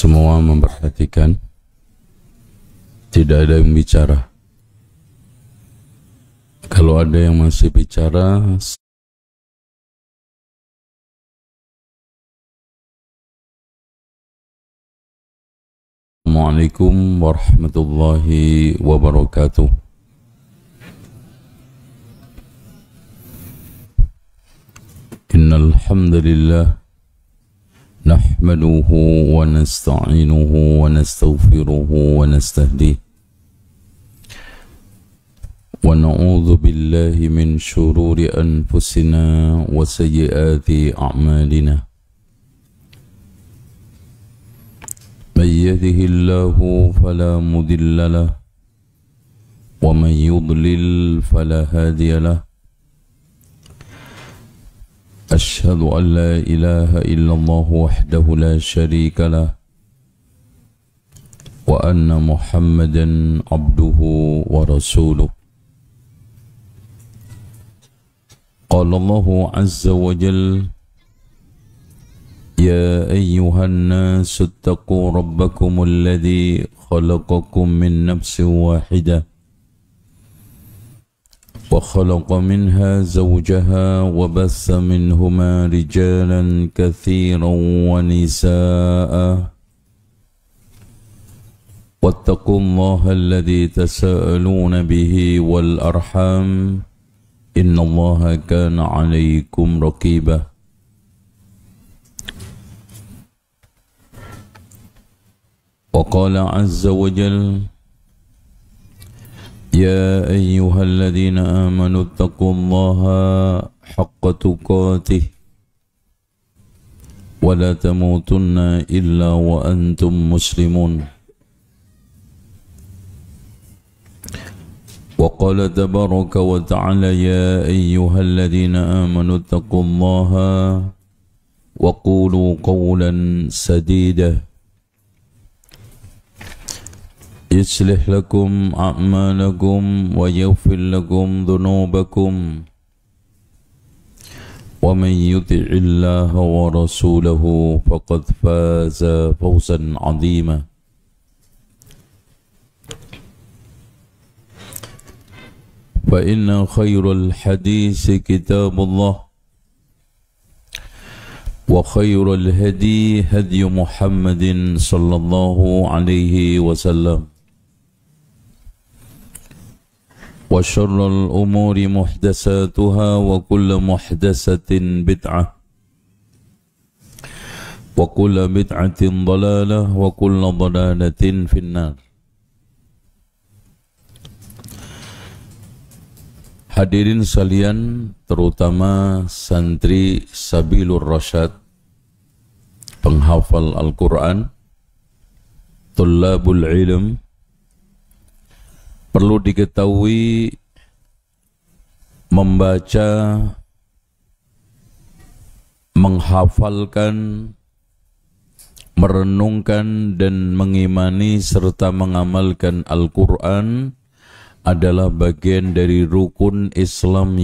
Semua memperhatikan, tidak ada yang bicara. Kalau ada yang masih bicara, Assalamualaikum warahmatullahi wabarakatuh. Innal hamdalillah nahmaduhu wa nasta'inuhu wa nastaghfiruhu wa nastahdihi wa na'udzu billahi min shururi anfusina wa sayyiati a'malina. Man yahdihillahu fala mudilla lahu wa man yudlil fala hadiya lahu. أشهد أن لا إله إلا الله وحده لا شريك له وأن محمدا عبده ورسوله. قال الله عز وجل: يا أيها الناس اتقوا ربكم الذي خلقكم من نفس واحدة وخلق منها زوجها وبث منهما رجالا كثيرا ونساء واتقوا الله الذي تساءلون به والأرحام إن الله كان عليكم رقيبا. وقال عز وجل: يا أيها الذين آمنوا اتقوا الله حق تقاته ولا تموتن إلا وأنتم مسلمون. وقال تبارك وتعالى: يا أيها الذين آمنوا اتقوا الله وقولوا قولا سديدا يصلح لكم أعمالكم ويغفر لكم ذنوبكم ومن يطع الله ورسوله فقد فاز فوزا عظيما. فإن خير الحديث كتاب الله وخير الهدي هدي محمد صلى الله عليه وسلم وشر الأمور محدثاتها وكل محدثة بدعة وكل بدعة ضلالة وكل ضلالة في النار. Hadirin sekalian, terutama santri Sabilur Rasyad, penghafal Al-Quran, Tullabul Ilm, perlu diketahui membaca, menghafalkan, merenungkan dan mengimani serta mengamalkan Al-Quran adalah bagian dari rukun Islam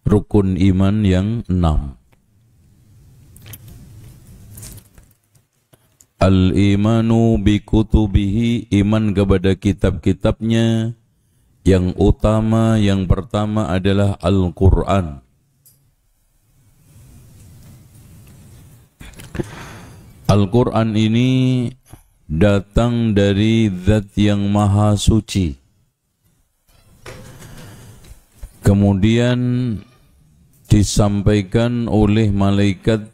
rukun iman yang 6. Al-imanu bi kutubihi, iman kepada kitab-kitabnya. Yang utama, yang pertama adalah Al-Quran. Al-Quran ini datang dari Zat yang Maha Suci. Kemudian disampaikan oleh malaikat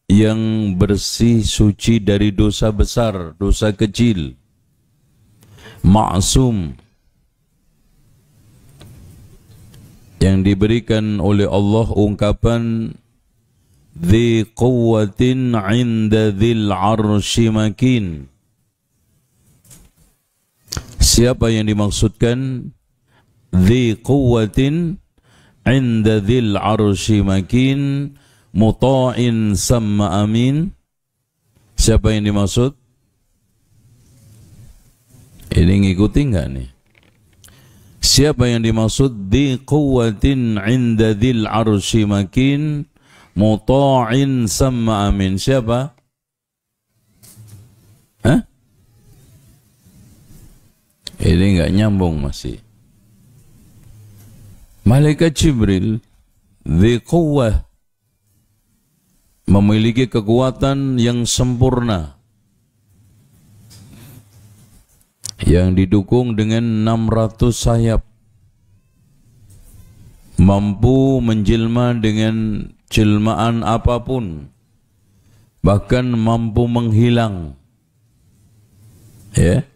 yang bersih, suci dari dosa besar, dosa kecil, ma'sum, yang diberikan oleh Allah ungkapan dzi quwwatin 'inda dzil 'arsy makin. Siapa yang dimaksudkan dzi quwwatin 'inda dzil 'arsy makin? Muta'in sama amin. Siapa yang dimaksud? Ini ngikuti enggak nih? Siapa yang dimaksud di quwwatin 'inda dzil 'arsy makin muta'in sama amin? Siapa? Ini nggak nyambung masih. Malaikat Jibril dzi quwwah, memiliki kekuatan yang sempurna, yang didukung dengan 600 sayap, mampu menjelma dengan jelmaan apapun, bahkan mampu menghilang. Ya.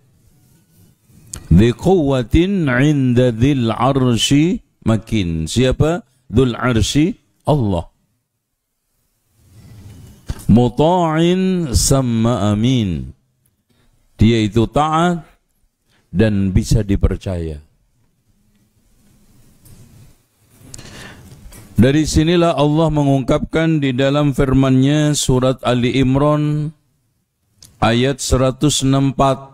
Dzi quwwatin 'inda dzil 'arsy makin. Siapa? Dzul 'arsy? Allah. Muta'in samma amin. Dia itu taat dan bisa dipercaya. Dari sinilah Allah mengungkapkan di dalam firman-Nya surat Ali Imran ayat 164.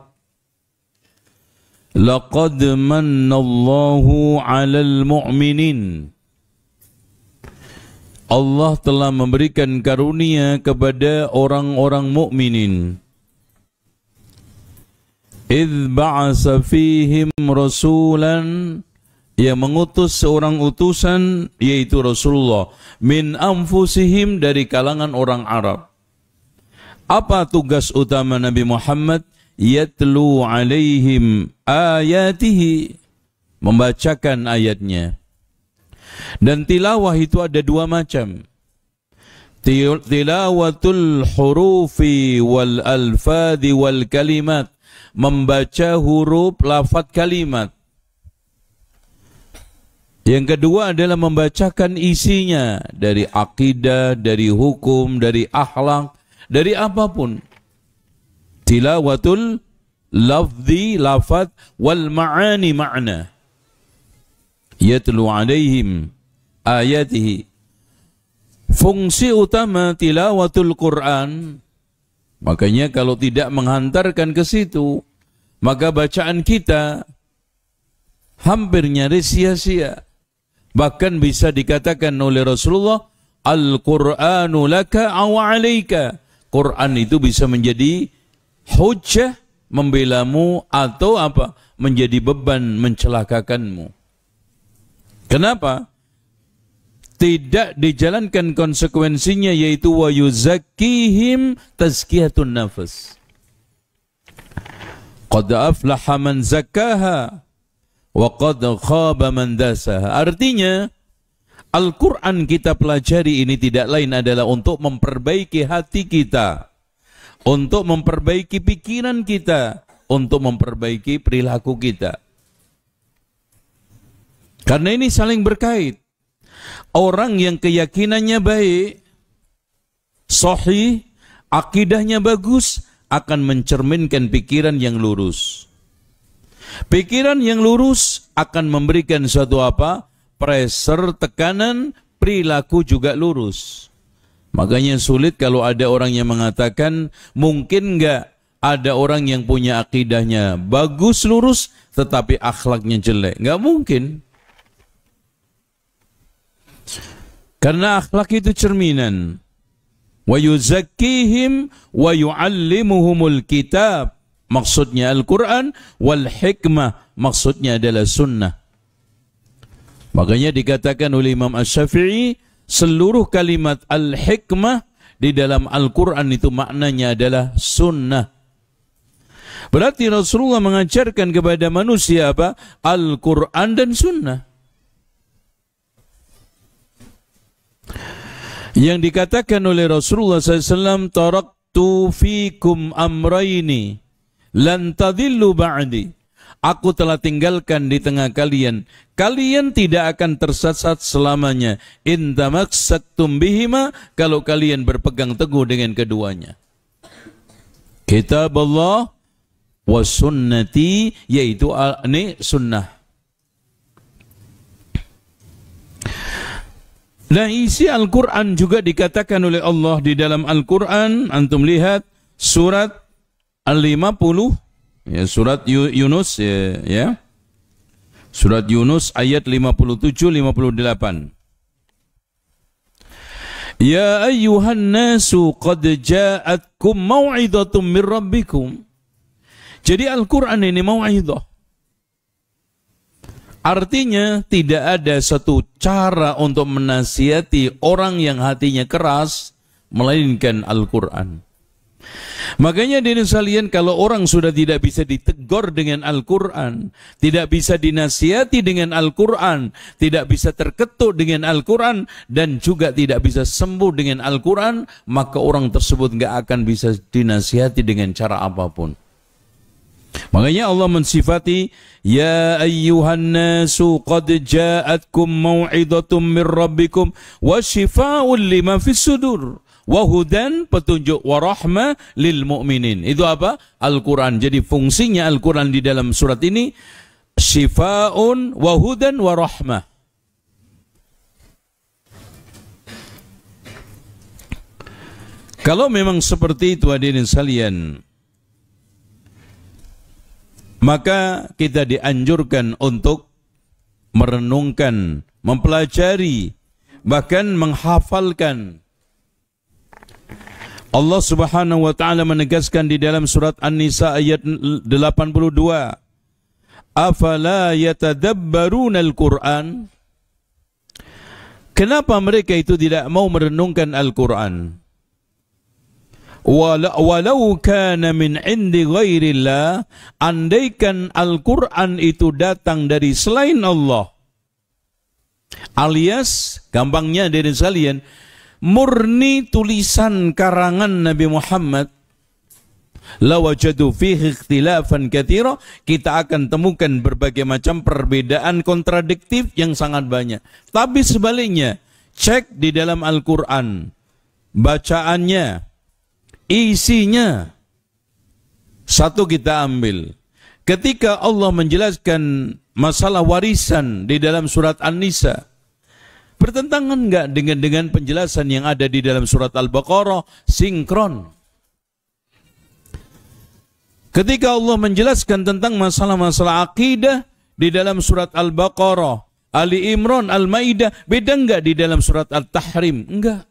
Laqad mannallahu 'alal mu'minin. Allah telah memberikan karunia kepada orang-orang mukminin. Idz ba'asa fihim rasulan, yang mengutus seorang utusan yaitu Rasulullah, min anfusihim, dari kalangan orang Arab. Apa tugas utama Nabi Muhammad? Yatlu alaihim ayatihi, membacakan ayatnya. Dan tilawah itu ada dua macam. Tilawatul hurufi wal alfadhi wal kalimat, membaca huruf, lafaz, kalimat. Yang kedua adalah membacakan isinya, dari akidah, dari hukum, dari akhlak, dari apapun. Tilawatul lafzi, lafaz, wal ma'ani, ma'na. Yatlu alaihim ayatihi. Fungsi utama tilawatul Quran, makanya kalau tidak menghantarkan ke situ, maka bacaan kita hampir nyaris sia-sia. Bahkan bisa dikatakan oleh Rasulullah, Al-Qur'anu laka aw alaika. Quran itu bisa menjadi hujjah membelamu atau apa? Menjadi beban mencelakakanmu. Kenapa? Tidak dijalankan konsekuensinya, yaitu wa yuzakkihim tazkiyatun nafs. Qad aflaha man zakkaha wa qad khaba man dasaha. Artinya Al-Quran kita pelajari ini tidak lain adalah untuk memperbaiki hati kita, untuk memperbaiki pikiran kita, untuk memperbaiki perilaku kita. Karena ini saling berkait. Orang yang keyakinannya baik, sahih, akidahnya bagus, akan mencerminkan pikiran yang lurus. Pikiran yang lurus akan memberikan suatu apa? Pressure, tekanan, perilaku juga lurus. Makanya sulit kalau ada orang yang mengatakan, mungkin enggak ada orang yang punya akidahnya bagus, lurus, tetapi akhlaknya jelek. Enggak mungkin. Karena akhlak itu cerminan. Wa yuzakkihim wa yu'allimuhumul kitab. Maksudnya Al-Quran, wal hikmah, maksudnya adalah sunnah. Makanya dikatakan oleh Imam Asy-Syafi'i, seluruh kalimat al-hikmah di dalam Al-Quran itu maknanya adalah sunnah. Berarti Rasulullah mengajarkan kepada manusia apa? Al-Quran dan sunnah. Yang dikatakan oleh Rasulullah SAW, taraktu fikum amraini lan tadillu ba'di. Aku telah tinggalkan di tengah kalian, kalian tidak akan tersesat selamanya. In tamassaktum bihima, kalau kalian berpegang teguh dengan keduanya. Kitab Allah wa sunnati, yaitu ini sunnah. Nah, isi Al-Quran juga dikatakan oleh Allah di dalam Al-Quran. Antum lihat surat Al-50, ya, surat Yunus, ya. Surat Yunus ayat 57-58. Ya ayyuhan nasu qad ja'atkum mau'izatum min rabbikum. Jadi Al-Quran ini mau'izah. Artinya tidak ada satu cara untuk menasihati orang yang hatinya keras melainkan Al-Quran. Makanya diri sekalian, kalau orang sudah tidak bisa ditegur dengan Al-Quran, tidak bisa dinasihati dengan Al-Quran, tidak bisa terketuk dengan Al-Quran, dan juga tidak bisa sembuh dengan Al-Quran, maka orang tersebut nggak akan bisa dinasihati dengan cara apapun. Makanya Allah mensifati, ya ayyuhan nasu qad ja'atkum mau'idatum min rabbikum wa shifaa'un lima fis sudur wa hudan, petunjuk, wa rahmah lil mu'minin. Itu apa? Al-Quran. Jadi fungsinya Al-Quran di dalam surat ini shifaa'un wa hudan wa rahmah. Kalau memang seperti itu hadirin sekalian, maka kita dianjurkan untuk merenungkan, mempelajari, bahkan menghafalkan. Allah Subhanahu wa taala menegaskan di dalam surat An-Nisa ayat 82, afala yatadabbaruna al-Qur'an? Kenapa mereka itu tidak mau merenungkan Al-Qur'an? Walau kana min indi ghairillah, andaikan Al-Quran itu datang dari selain Allah, alias gampangnya dari sekalian, murni tulisan karangan Nabi Muhammad, lawajadu fihi ikhtilafan katsira, kita akan temukan berbagai macam perbedaan kontradiktif yang sangat banyak. Tapi sebaliknya, cek di dalam Al-Quran, bacaannya, isinya, satu kita ambil. Ketika Allah menjelaskan masalah warisan di dalam surat An-Nisa, bertentangan enggak dengan penjelasan yang ada di dalam surat Al-Baqarah? Sinkron. Ketika Allah menjelaskan tentang masalah-masalah akidah di dalam surat Al-Baqarah, Ali Imran, Al-Maidah, beda enggak di dalam surat Al-Tahrim? Enggak.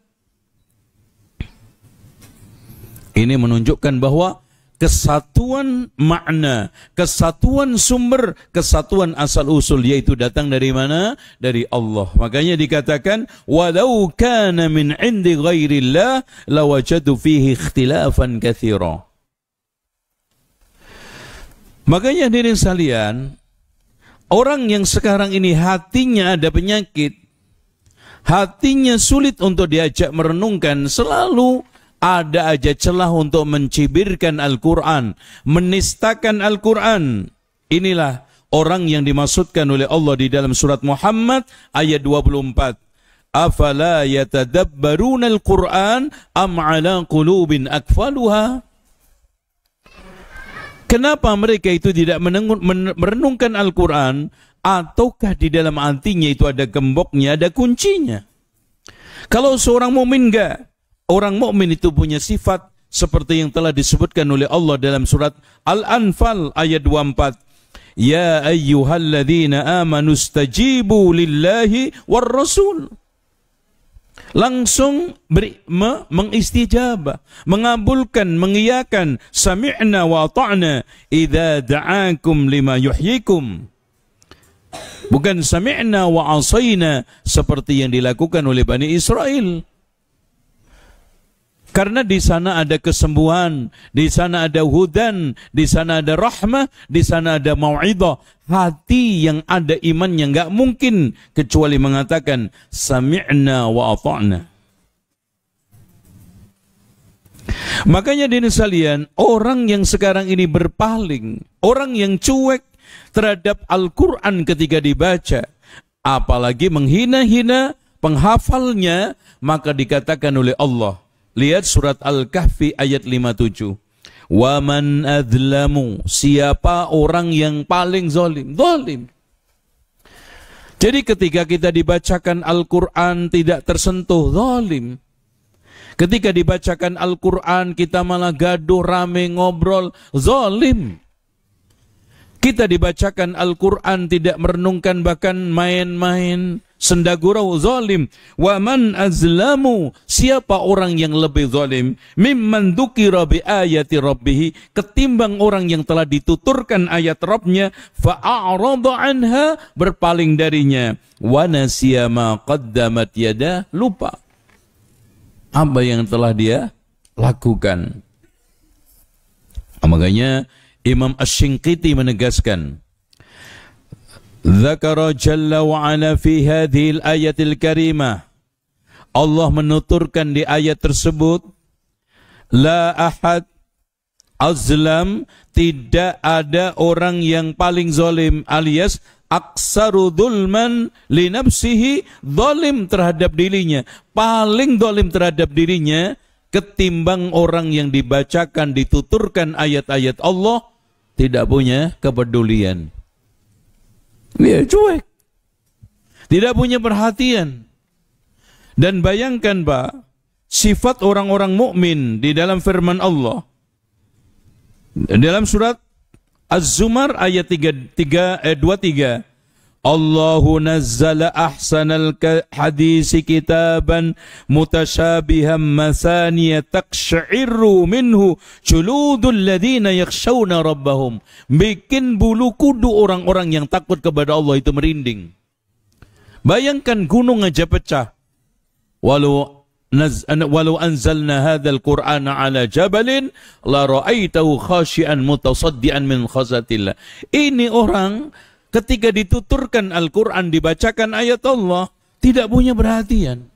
Ini menunjukkan bahwa kesatuan makna, kesatuan sumber, kesatuan asal-usul, yaitu datang dari mana? Dari Allah. Makanya dikatakan, walau kana min indi ghairillah lawajadu fihi ikhtilafan katsira. Makanya hadirin sekalian, orang yang sekarang ini hatinya ada penyakit, hatinya sulit untuk diajak merenungkan, selalu ada aja celah untuk mencibirkan Al-Quran, menistakan Al-Quran. Inilah orang yang dimaksudkan oleh Allah di dalam surat Muhammad ayat 24. Afala yatadabbaruna al-Quran am ala qulubin akfaluha? Kenapa mereka itu tidak merenungkan Al-Quran? Ataukah di dalam hatinya itu ada gemboknya, ada kuncinya? Kalau seorang mukmin enggak. Orang mukmin itu punya sifat seperti yang telah disebutkan oleh Allah dalam surat Al-Anfal ayat 24. Ya ayyuhalladzina amanu stajibu lillahi war rasul. Langsung mengistijabah, mengabulkan, mengiyakan, sami'na wa ata'na idza da'akum lima yuhyikum. Bukan sami'na wa asayna seperti yang dilakukan oleh Bani Israel. Karena di sana ada kesembuhan, di sana ada hudan, di sana ada rahmah, di sana ada mau'idah. Hati yang ada imannya nggak mungkin kecuali mengatakan sami'na wa ata'na. Makanya diri sekalian, orang yang sekarang ini berpaling, orang yang cuek terhadap Al-Quran ketika dibaca, apalagi menghina-hina penghafalnya, maka dikatakan oleh Allah. Lihat surat Al-Kahfi ayat 57. Wa man adlamu, siapa orang yang paling zalim? Zalim. Jadi ketika kita dibacakan Al-Quran tidak tersentuh, zalim. Ketika dibacakan Al-Quran kita malah gaduh, rame, ngobrol, zalim. Kita dibacakan Al-Quran tidak merenungkan, bahkan main-main, senda gurau, zalim. Wa man azlamu, siapa orang yang lebih zalim, mimman dzukira bi ayati rabbih, ketimbang orang yang telah dituturkan ayat Rabbnya, fa'arada anha, berpaling darinya, wa nasiya ma qaddamat yadah, lupa apa yang telah dia lakukan. Makanya Imam Asy-Shinqiti menegaskan, Dzakara jalla wa ala fi hadhil ayatil karimah, Allah menuturkan di ayat tersebut, la ahad azlam, tidak ada orang yang paling zalim, alias aksaru dzulman li nafsihi, zalim terhadap dirinya, paling zalim terhadap dirinya ketimbang orang yang dibacakan, dituturkan ayat-ayat Allah tidak punya kepedulian. Dia cuek, tidak punya perhatian. Dan bayangkan Pak, sifat orang-orang mukmin di dalam firman Allah dalam surat Az-Zumar ayat 23, Allahu nazzala ahsanal hadisi kitaban mutasyabihan masaniya taqsha'iru minhu juludul ladhina yakhshawna rabbahum. Bikin bulu kudu orang-orang yang takut kepada Allah itu merinding. Bayangkan gunung aja pecah. Walau anzalna hadzal qur'ana ala jabalin la ra'aitahu khashi'an mutasaddian min khazatillah. Ini orang ketika dituturkan Al-Quran, dibacakan ayat Allah, tidak punya perhatian.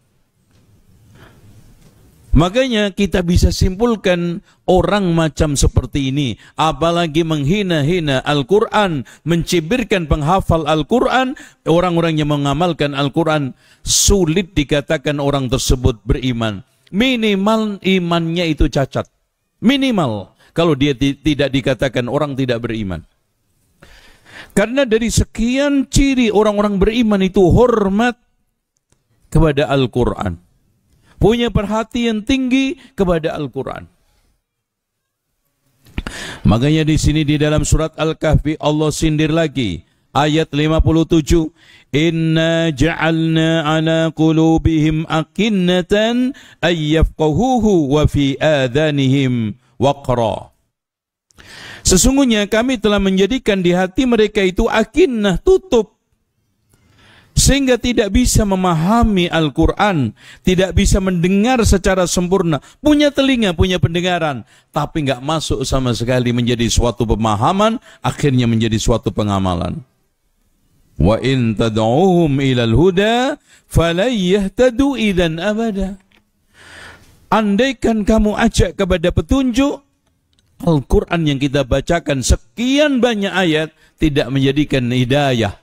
Makanya kita bisa simpulkan orang macam seperti ini, apalagi menghina-hina Al-Quran, mencibirkan penghafal Al-Quran, orang-orang yang mengamalkan Al-Quran, sulit dikatakan orang tersebut beriman. Minimal imannya itu cacat. Minimal kalau dia tidak dikatakan orang tidak beriman. Karena dari sekian ciri orang-orang beriman itu hormat kepada Al-Quran, punya perhatian tinggi kepada Al-Quran. Makanya di sini di dalam surat Al-Kahfi Allah sindir lagi ayat 57, Inna ja'alna ala qulubihim akinnatan ayyafqahuhu wa fi adhanihim waqra. Sesungguhnya kami telah menjadikan di hati mereka itu akinnah, tutup, sehingga tidak bisa memahami Al-Quran, tidak bisa mendengar secara sempurna. Punya telinga, punya pendengaran, tapi nggak masuk sama sekali menjadi suatu pemahaman, akhirnya menjadi suatu pengamalan. Wa in tad'uhum ilal huda falan yahtadu idzan abada. Andaikan kamu ajak kepada petunjuk, Al-Quran yang kita bacakan sekian banyak ayat tidak menjadikan hidayah.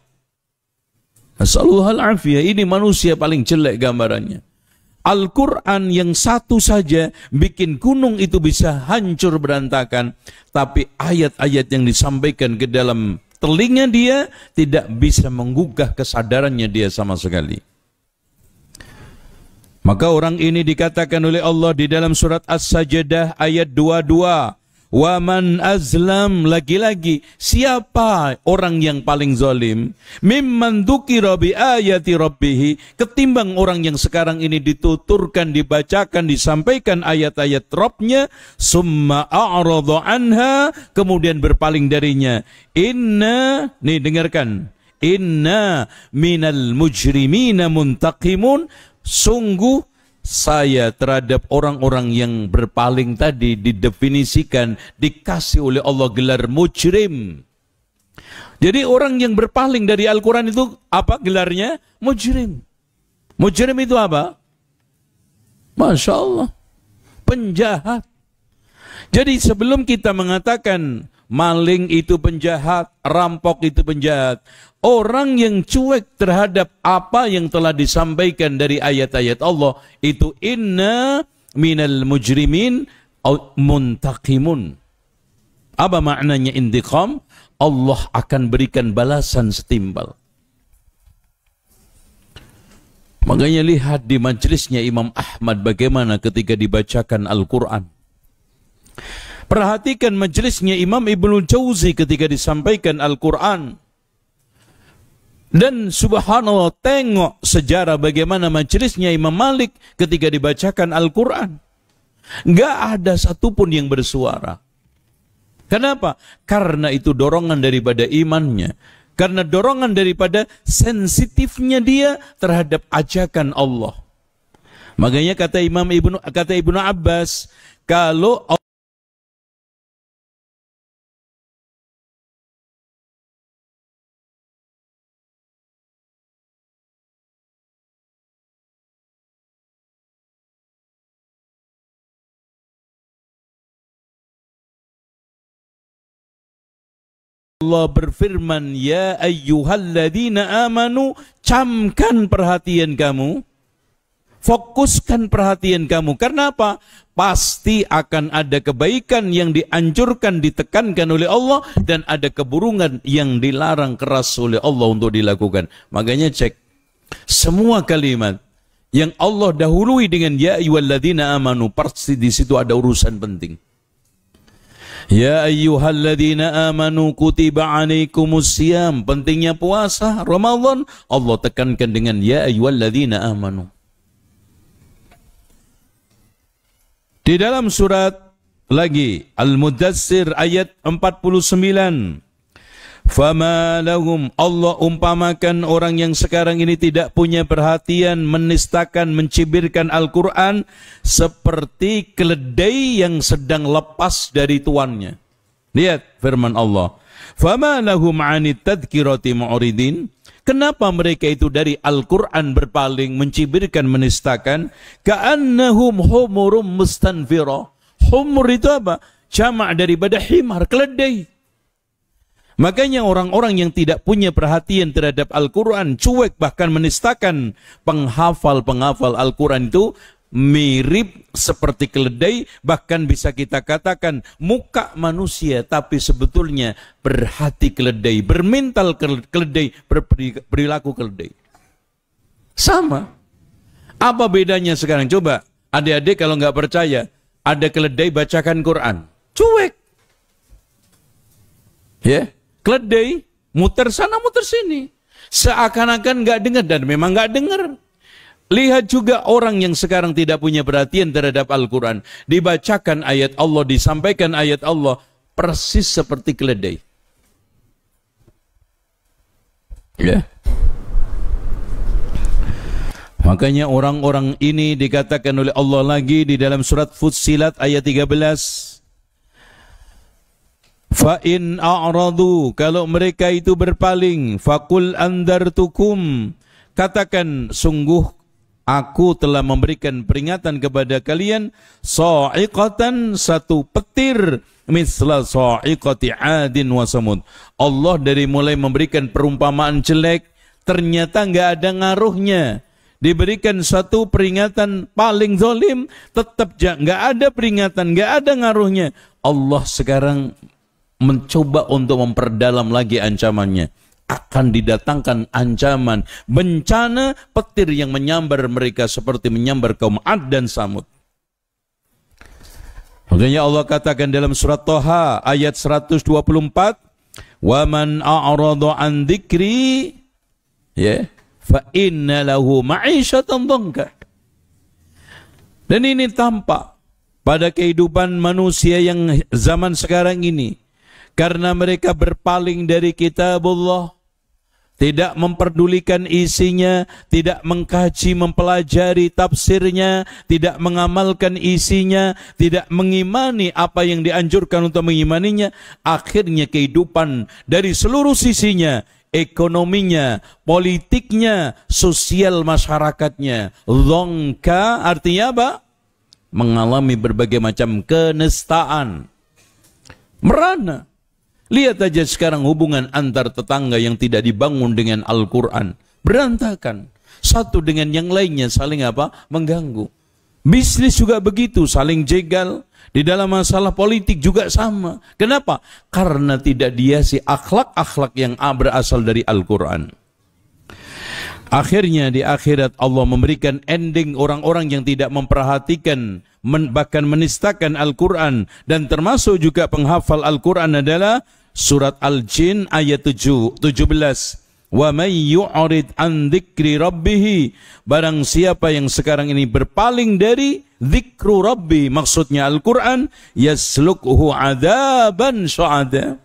Nasalluhal afiyah. Ini manusia paling jelek gambarannya. Al-Quran yang satu saja bikin gunung itu bisa hancur berantakan, tapi ayat-ayat yang disampaikan ke dalam telinga dia tidak bisa menggugah kesadarannya dia sama sekali. Maka orang ini dikatakan oleh Allah di dalam surat As-Sajdah ayat 22, wa man azlam, lagi-lagi siapa orang yang paling zalim, mimman dzukira bi ayati rabbih, ketimbang orang yang sekarang ini dituturkan, dibacakan, disampaikan ayat-ayat Rabbnya, summa a'rada anha, kemudian berpaling darinya. Inna, nih dengarkan, inna minal mujrimina muntaqimun, sungguh saya terhadap orang-orang yang berpaling tadi didefinisikan, dikasih oleh Allah gelar mujrim. Jadi orang yang berpaling dari Al-Quran itu apa gelarnya? Mujrim. Mujrim itu apa? Masya Allah, penjahat. Jadi sebelum kita mengatakan maling itu penjahat, rampok itu penjahat, orang yang cuek terhadap apa yang telah disampaikan dari ayat-ayat Allah itu inna minal mujrimin muntaqimun. Apa maknanya intiqam? Allah akan berikan balasan setimpal. Makanya lihat di majelisnya Imam Ahmad bagaimana ketika dibacakan Al-Quran. Perhatikan majelisnya Imam Ibnul Jauzi ketika disampaikan Al-Quran. Dan subhanallah, tengok sejarah bagaimana majelisnya Imam Malik ketika dibacakan Al-Quran. Nggak ada satupun yang bersuara. Kenapa? Karena itu dorongan daripada imannya. Karena dorongan daripada sensitifnya dia terhadap ajakan Allah. Makanya kata Ibnu Abbas, kalau Allah berfirman, ya ayyuhalladzina amanu, camkan perhatian kamu, fokuskan perhatian kamu. Karena apa? Pasti akan ada kebaikan yang dianjurkan, ditekankan oleh Allah, dan ada keburukan yang dilarang keras oleh Allah untuk dilakukan. Makanya cek semua kalimat yang Allah dahului dengan ya ayyuhalladzina amanu, pasti di situ ada urusan penting. Ya ayyuhalladzina amanu kutiba alaikumus siyam. Pentingnya puasa Ramadan, Allah tekankan dengan ya ayyuhalladzina amanu. Di dalam surat lagi Al-Mudassir ayat 49. Fama lahum, Allah umpamakan orang yang sekarang ini tidak punya perhatian, menistakan, mencibirkan Al-Quran seperti keledai yang sedang lepas dari tuannya. Lihat firman Allah. Fama lahum 'anit tadhkirati mu'ridin. Kenapa mereka itu dari Al-Quran berpaling, mencibirkan, menistakan? Ka'annahum humurum mustanfira. Humur itu apa? Jamak daripada himar, keledai. Makanya orang-orang yang tidak punya perhatian terhadap Al-Quran, cuek bahkan menistakan, penghafal-penghafal Al-Quran itu mirip seperti keledai, bahkan bisa kita katakan muka manusia tapi sebetulnya berhati keledai, bermental keledai, berperilaku keledai. Sama. Apa bedanya sekarang? Coba adik-adik kalau nggak percaya, ada keledai bacakan Quran, cuek. Ya, keledai muter sana muter sini, seakan-akan nggak dengar, dan memang nggak dengar. Lihat juga orang yang sekarang tidak punya perhatian terhadap Al-Quran, dibacakan ayat Allah, disampaikan ayat Allah, persis seperti keledai. Ya. Makanya orang-orang ini dikatakan oleh Allah lagi di dalam surat Fussilat ayat 13. Fa in a'radu, kalau mereka itu berpaling, faqul andartukum, katakan sungguh aku telah memberikan peringatan kepada kalian, sa'iqatan, satu petir, misla sa'iqati 'adin wa samud. Allah dari mulai memberikan perumpamaan jelek, ternyata enggak ada ngaruhnya. Diberikan satu peringatan paling zalim, tetap enggak ada peringatan, enggak ada ngaruhnya. Allah sekarang mencoba untuk memperdalam lagi ancamannya. Akan didatangkan ancaman bencana petir yang menyambar mereka seperti menyambar kaum 'Ad dan Samud. Makanya Allah katakan dalam surat Thaha ayat 124, "Wa man a'rada 'an dzikri, ya, fa inna lahu ma'isyatan dhanka." Dan ini tampak pada kehidupan manusia yang zaman sekarang ini. Karena mereka berpaling dari kitabullah, tidak memperdulikan isinya, tidak mengkaji, mempelajari tafsirnya, tidak mengamalkan isinya, tidak mengimani apa yang dianjurkan untuk mengimaninya, akhirnya kehidupan dari seluruh sisinya, ekonominya, politiknya, sosial masyarakatnya, dzonka, artinya apa? Mengalami berbagai macam kenistaan, merana. Lihat aja sekarang hubungan antar tetangga yang tidak dibangun dengan Al-Quran, berantakan. Satu dengan yang lainnya saling apa? Mengganggu. Bisnis juga begitu, saling jegal. Di dalam masalah politik juga sama. Kenapa? Karena tidak dihiasi akhlak-akhlak yang berasal dari Al-Quran. Akhirnya di akhirat Allah memberikan ending orang-orang yang tidak memperhatikan, bahkan menistakan Al-Quran, dan termasuk juga penghafal Al-Quran adalah surat Al-Jin ayat 17. Wa may yu'rid an dzikri rabbih, barang siapa yang sekarang ini berpaling dari dzikru rabbi, maksudnya Al-Quran, yaslukhu adaban syu'ada,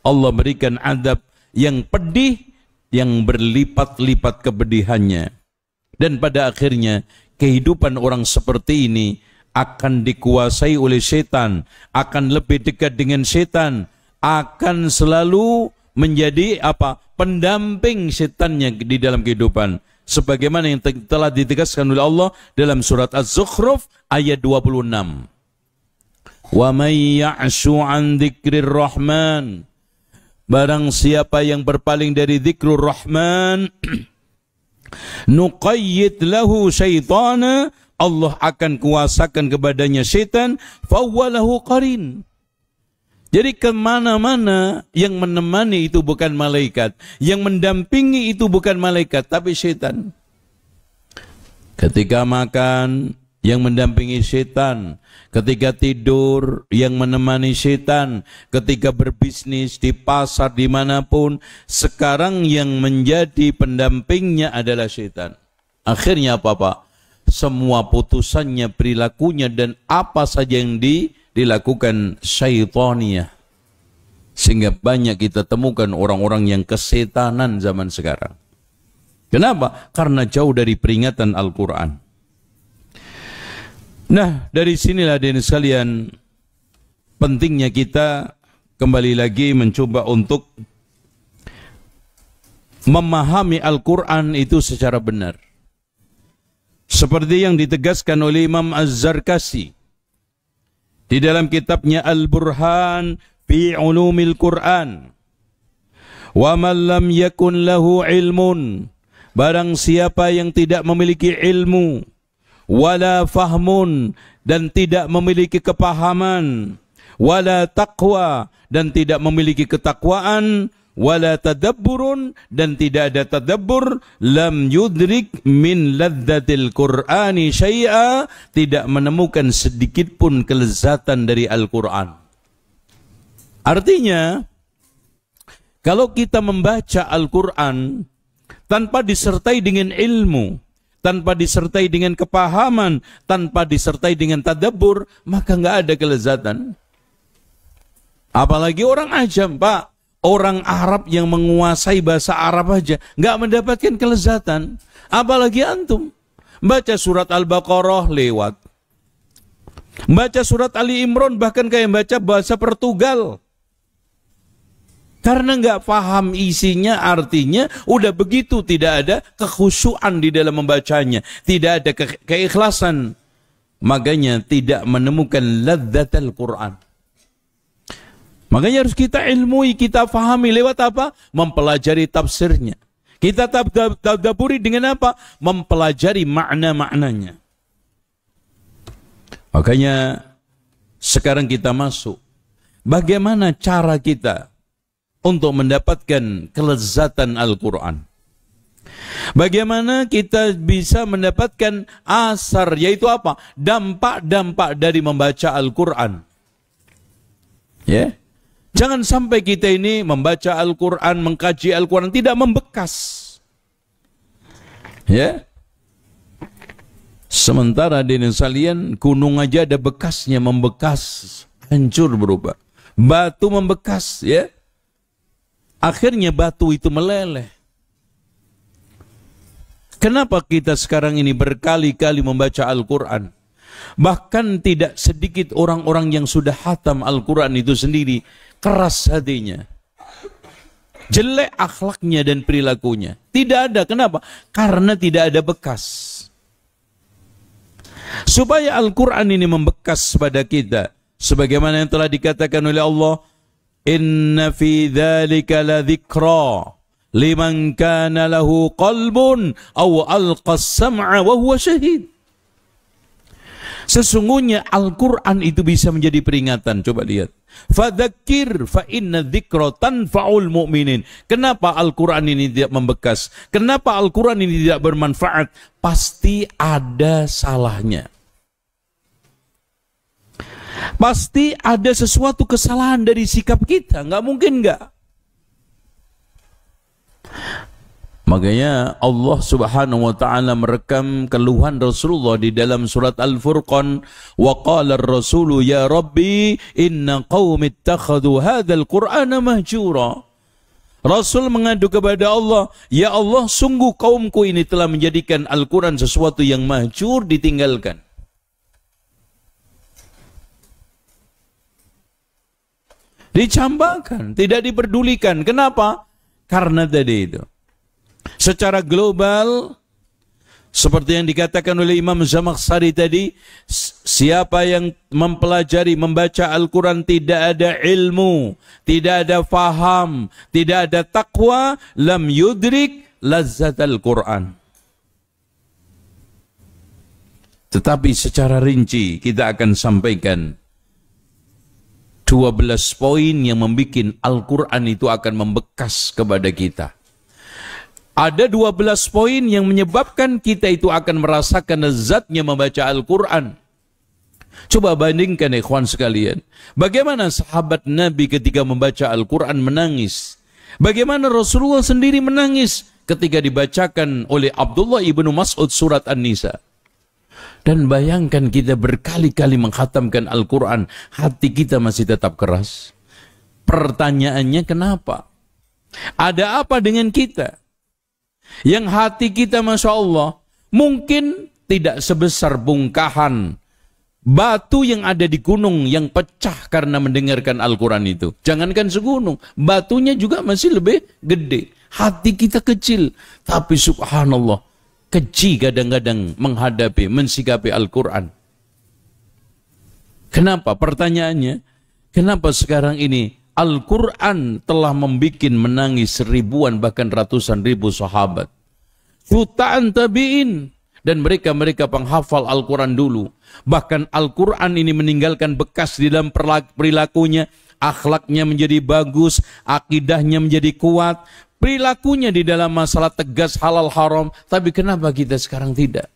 Allah berikan adab yang pedih, yang berlipat-lipat kepedihannya. Dan pada akhirnya kehidupan orang seperti ini akan dikuasai oleh setan, akan lebih dekat dengan setan, akan selalu menjadi pendamping setannya di dalam kehidupan, sebagaimana yang telah ditegaskan oleh Allah dalam surat Az-Zukhruf ayat 26. Wa may ya'shu 'an dzikrir rahman, barang siapa yang berpaling dari dzikrur rahman, nuqayyid lahu syaitana, Allah akan kuasakan kepadanya setan, fawwalahu qarin. Jadi kemana-mana yang menemani itu bukan malaikat, yang mendampingi itu bukan malaikat, tapi setan. Ketika makan, yang mendampingi setan. Ketika tidur, yang menemani setan. Ketika berbisnis, di pasar, dimanapun, sekarang yang menjadi pendampingnya adalah setan. Akhirnya apa, Pak? Semua putusannya, perilakunya, dan apa saja yang dilakukan syaitaniyah. Sehingga banyak kita temukan orang-orang yang kesetanan zaman sekarang. Kenapa? Karena jauh dari peringatan Al-Quran. Nah, dari sinilah hadirin sekalian, pentingnya kita kembali lagi mencoba untuk memahami Al-Quran itu secara benar. Seperti yang ditegaskan oleh Imam Az-Zarkasi di dalam kitabnya Al-Burhan fi Ulumil Quran. Wa man lam yakun lahu ilmun, barang siapa yang tidak memiliki ilmu, wala fahmun, dan tidak memiliki kepahaman, wala taqwa, dan tidak memiliki ketakwaan, wala tadabburun, dan tidak ada tadabbur, lam yudrik min ladzatil Qur'ani syai'a, tidak menemukan sedikit pun kelezatan dari Al-Quran. Artinya, kalau kita membaca Al-Quran tanpa disertai dengan ilmu, tanpa disertai dengan kepahaman, tanpa disertai dengan tadabbur, maka nggak ada kelezatan. Apalagi orang ajam, Pak. Orang Arab yang menguasai bahasa Arab aja nggak mendapatkan kelezatan. Apalagi antum. Baca surat Al-Baqarah lewat. Baca surat Ali Imran bahkan kayak baca bahasa Portugal. Karena nggak paham isinya, artinya udah begitu, tidak ada kekhusyuan di dalam membacanya, tidak ada keikhlasan. Makanya tidak menemukan ladzatul Quran. Makanya harus kita ilmui, kita fahami lewat apa? Mempelajari tafsirnya. Kita tadabburi dengan apa? Mempelajari makna-maknanya. Makanya sekarang kita masuk. Bagaimana cara kita untuk mendapatkan kelezatan Al-Quran? Bagaimana kita bisa mendapatkan asar, yaitu apa? Dampak-dampak dari membaca Al-Quran. Ya. Jangan sampai kita ini membaca Al-Quran, mengkaji Al-Quran, tidak membekas. Ya. Sementara di sekalian, gunung aja ada bekasnya, membekas, hancur berubah. Batu membekas, ya. Akhirnya batu itu meleleh. Kenapa kita sekarang ini berkali-kali membaca Al-Quran? Bahkan tidak sedikit orang-orang yang sudah hatam Al-Quran itu sendiri keras hatinya, jelek akhlaknya dan perilakunya. Tidak ada. Kenapa? Karena tidak ada bekas. Supaya Al-Quran ini membekas pada kita, sebagaimana yang telah dikatakan oleh Allah, inna fi dzalika ladzikra liman kana lahu qalbun aw alqas sam'a wa huwa syahid. Sesungguhnya Al-Quran itu bisa menjadi peringatan. Coba lihat. Fadzakir fa inna dzikra tanfa'ul mu'minin. Kenapa Al-Quran ini tidak membekas? Kenapa Al-Quran ini tidak bermanfaat? Pasti ada salahnya. Pasti ada sesuatu kesalahan dari sikap kita, nggak mungkin nggak. Makanya Allah Subhanahu wa taala merekam keluhan Rasulullah di dalam surat Al-Furqan, wa qala ar-rasulu ya rabbi inna qaumi ittakhadhu hadzal qur'ana mahjura. Rasul mengadu kepada Allah, ya Allah, sungguh kaumku ini telah menjadikan Al-Quran sesuatu yang mahjur, ditinggalkan. Dicampakkan, tidak diperdulikan. Kenapa? Karena tadi itu. Secara global, seperti yang dikatakan oleh Imam Zamakhsyari tadi, siapa yang mempelajari, membaca Al-Quran tidak ada ilmu, tidak ada faham, tidak ada taqwa, lam yudrik lazzat Al-Quran. Tetapi secara rinci kita akan sampaikan 12 poin yang membuat Al-Quran itu akan membekas kepada kita. Ada 12 poin yang menyebabkan kita itu akan merasakan lezatnya membaca Al-Quran. Coba bandingkan ikhwan sekalian. Bagaimana sahabat Nabi ketika membaca Al-Quran menangis. Bagaimana Rasulullah sendiri menangis ketika dibacakan oleh Abdullah ibnu Mas'ud surat An-Nisa. Dan bayangkan kita berkali-kali mengkhatamkan Al-Quran, hati kita masih tetap keras. Pertanyaannya kenapa? Ada apa dengan kita? Yang hati kita Masya Allah mungkin tidak sebesar bongkahan batu yang ada di gunung yang pecah karena mendengarkan Al-Quran itu. Jangankan segunung, batunya juga masih lebih gede. Hati kita kecil, tapi subhanallah, keji kadang-kadang menghadapi, mensikapi Al-Quran. Kenapa? Pertanyaannya, kenapa sekarang ini Al-Quran telah membuat menangis ribuan bahkan ratusan ribu sahabat, jutaan tabi'in, dan mereka penghafal Al-Quran dulu. Bahkan Al-Quran ini meninggalkan bekas di dalam perilakunya, akhlaknya menjadi bagus, akidahnya menjadi kuat, perilakunya di dalam masalah tegas halal haram. Tapi kenapa kita sekarang tidak?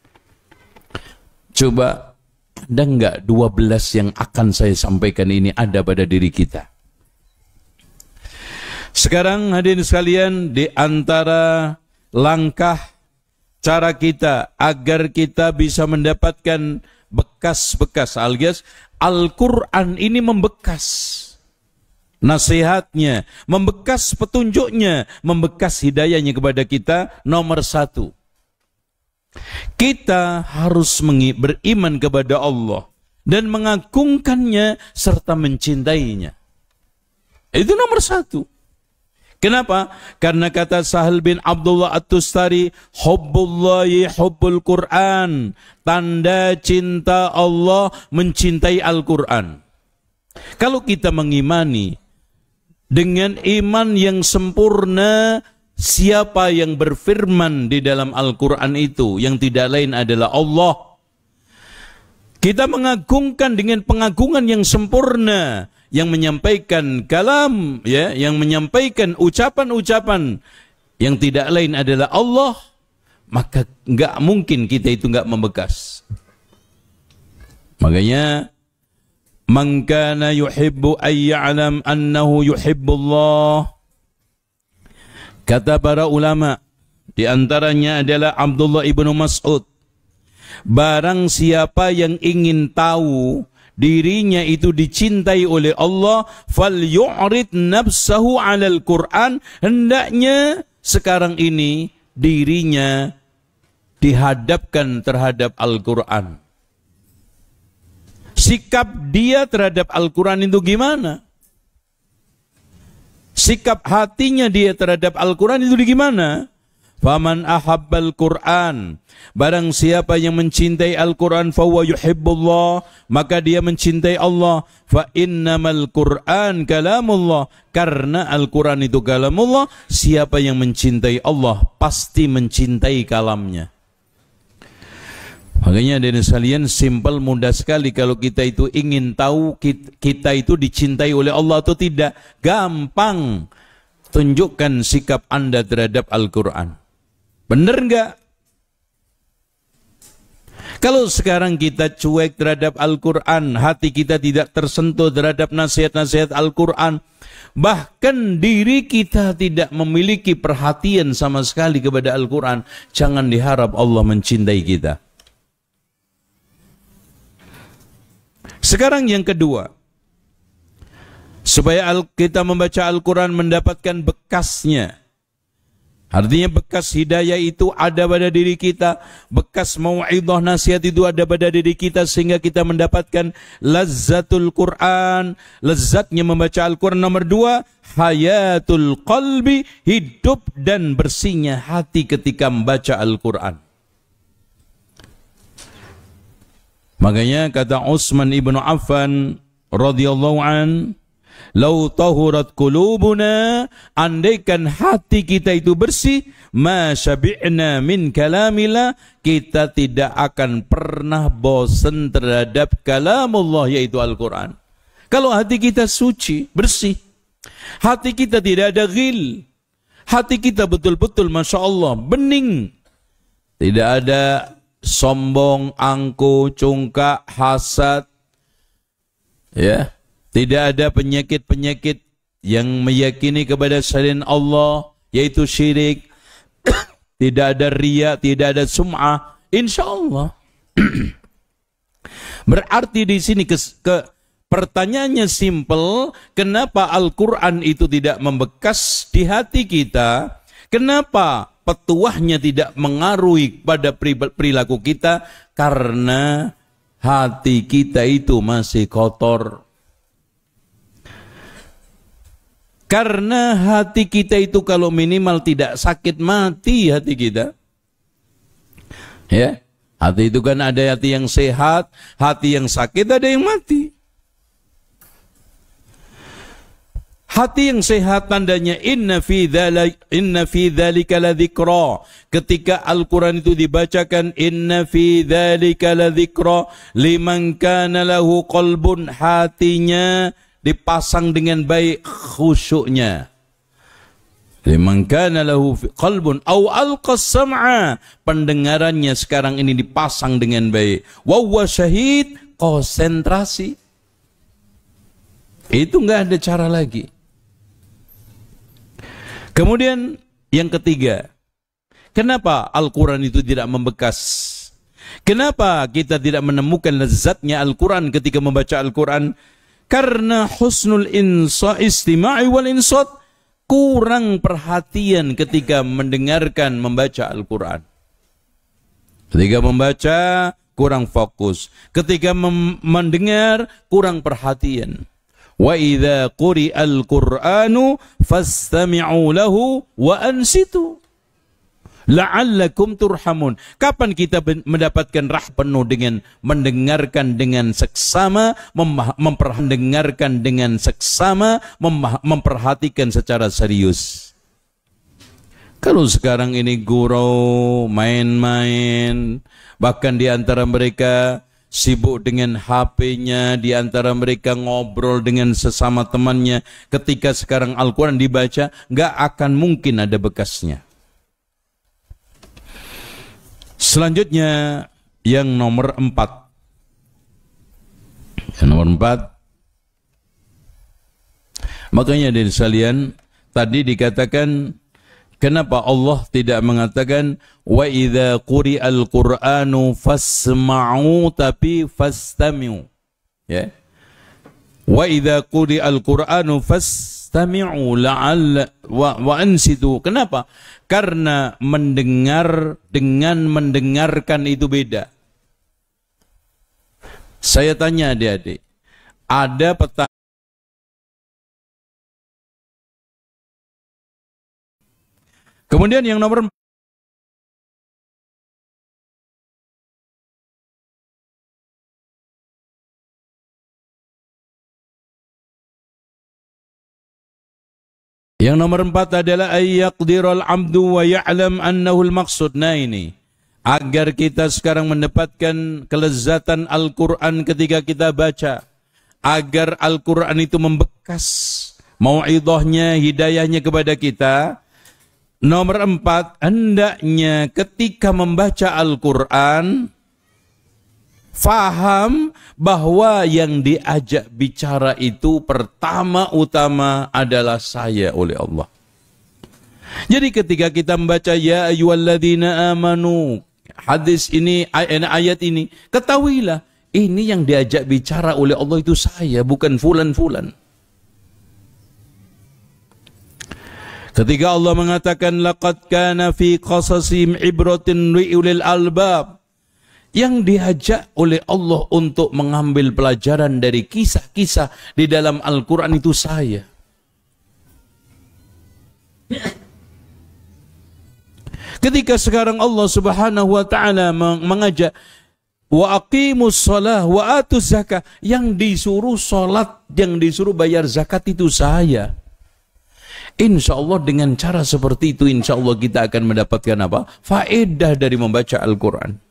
Coba, ada enggak 12 yang akan saya sampaikan ini ada pada diri kita? Sekarang hadirin sekalian, di antara langkah cara kita agar kita bisa mendapatkan bekas-bekas alias Al-Quran ini membekas nasihatnya, membekas petunjuknya, membekas hidayahnya kepada kita. Nomor 1, kita harus beriman kepada Allah dan mengagungkannya serta mencintainya. Itu nomor 1. Kenapa? Karena kata Sahal bin Abdullah At-Tustari, hubbullahi hubbul Quran, tanda cinta Allah mencintai Al-Quran. Kalau kita mengimani dengan iman yang sempurna, siapa yang berfirman di dalam Al-Quran itu, yang tidak lain adalah Allah. Kita mengagungkan dengan pengagungan yang sempurna, yang menyampaikan kalam, ya, yang menyampaikan ucapan-ucapan yang tidak lain adalah Allah, maka nggak mungkin kita itu nggak membekas. Makanya, man kana yuhibbu ay ya'lam annahu yuhibbullah. Kata para ulama, di antaranya adalah Abdullah ibnu Mas'ud, barang siapa yang ingin tahu dirinya itu dicintai oleh Allah, fal yu'rid nafsahu 'alal Qur'an, hendaknya sekarang ini dirinya dihadapkan terhadap Al-Qur'an. Sikap dia terhadap Al-Qur'an itu gimana? Sikap hatinya dia terhadap Al-Qur'an itu gimana? Faman ahabbal Qur'an, barang siapa yang mencintai Al-Quran, fahuwa yuhibbullah, maka dia mencintai Allah. Fa innamal Qur'an kalamullah, karena Al-Quran itu kalamullah. Siapa yang mencintai Allah pasti mencintai kalamnya. Makanya dari sekalian, simpel, mudah sekali kalau kita itu ingin tahu kita itu dicintai oleh Allah atau tidak. Gampang, tunjukkan sikap Anda terhadap Al-Quran. Benar enggak? Kalau sekarang kita cuek terhadap Al-Quran, hati kita tidak tersentuh terhadap nasihat-nasihat Al-Quran, bahkan diri kita tidak memiliki perhatian sama sekali kepada Al-Quran, jangan diharap Allah mencintai kita. Sekarang yang kedua, supaya kita membaca Al-Quran mendapatkan bekasnya. Artinya bekas hidayah itu ada pada diri kita, bekas mau'idhah nasihat itu ada pada diri kita, sehingga kita mendapatkan lazzatul Quran, lezatnya membaca Al-Quran. Nomor dua, hayatul qalbi, hidup dan bersihnya hati ketika membaca Al-Quran. Makanya kata Utsman ibnu Affan radhiyallahu an, lau tahurat qulubuna, andaikan hati kita itu bersih, ma syabi'na min kalamillah, kita tidak akan pernah bosan terhadap kalamullah, yaitu Al-Quran. Kalau hati kita suci, bersih, hati kita tidak ada ghil, hati kita betul-betul Masya Allah bening, tidak ada sombong, angku, congkak, hasad, ya, tidak ada penyakit-penyakit yang meyakini kepada selain Allah, yaitu syirik. Tidak ada riya, tidak ada sum'ah. Insya Allah. Berarti di sini pertanyaannya simple, kenapa Al-Quran itu tidak membekas di hati kita? Kenapa petuahnya tidak mengaruhi pada perilaku kita? Karena hati kita itu masih kotor. Karena hati kita itu kalau minimal tidak sakit mati hati kita. Ya, hati itu kan ada hati yang sehat, hati yang sakit, ada yang mati. Hati yang sehat tandanya inna fi dzalika ladzikra. Ketika Al-Quran itu dibacakan, inna fi dzalika ladzikra liman kana lahu qalbun, hatinya dipasang dengan baik khusyuknya. Liman kana lahu qalbun aw alqas sam'a, pendengarannya sekarang ini dipasang dengan baik. Wa huwa syahid, konsentrasi. Itu enggak ada cara lagi. Kemudian yang ketiga, kenapa Al-Quran itu tidak membekas? Kenapa kita tidak menemukan lezatnya Al-Quran ketika membaca Al-Quran? Karena husnul istima'i wal insat, kurang perhatian ketika mendengarkan membaca Al-Quran. Ketika membaca kurang fokus, ketika mendengar kurang perhatian. Wa idza quri'al Qur'anu fastami'u lahu wa ansitu la'allakum turhamun. Kapan kita mendapatkan penuh dengan mendengarkan dengan seksama, memperdengarkan dengan seksama, memperhatikan secara serius. Kalau sekarang ini gurau, main-main, bahkan di antara mereka sibuk dengan HP-nya, di antara mereka ngobrol dengan sesama temannya, ketika sekarang Al-Quran dibaca, nggak akan mungkin ada bekasnya. Selanjutnya yang nomor 4. Yang nomor 4. Makanya dari sekalian tadi dikatakan, kenapa Allah tidak mengatakan wa idza quri'al Qur'anu fasma'u, tapi fastami'u. Ya. Wa idza quri'al Qur'anu fastami'u la'alla wa ansitu. Kenapa? Karena mendengar dengan mendengarkan itu beda. Saya tanya adik-adik, ada petani kemudian yang nomor 4, yang nomor 4 adalah ayyaqdirul amdu wa ya'lam annahu al-maqsud. Nah ini, agar kita sekarang mendapatkan kelezatan Al-Quran ketika kita baca, agar Al-Quran itu membekas mau'idhahnya, hidayahnya kepada kita. Nomor 4, hendaknya ketika membaca Al-Quran Faham bahwa yang diajak bicara itu pertama-utama adalah saya oleh Allah. Jadi ketika kita membaca ya ayyuhalladzina amanu, hadis ini, ayat ini, ketahuilah ini yang diajak bicara oleh Allah itu saya, bukan fulan-fulan. Ketika Allah mengatakan laqad kana fi qasasihim ibratun liulil albab, yang diajak oleh Allah untuk mengambil pelajaran dari kisah-kisah di dalam Al-Quran itu saya. Ketika sekarang Allah Subhanahu wa taala mengajak wa aqimus shalah wa atuz zakah, yang disuruh salat, yang disuruh bayar zakat itu saya. Insya Allah dengan cara seperti itu, insya Allah kita akan mendapatkan apa? Faedah dari membaca Al-Quran.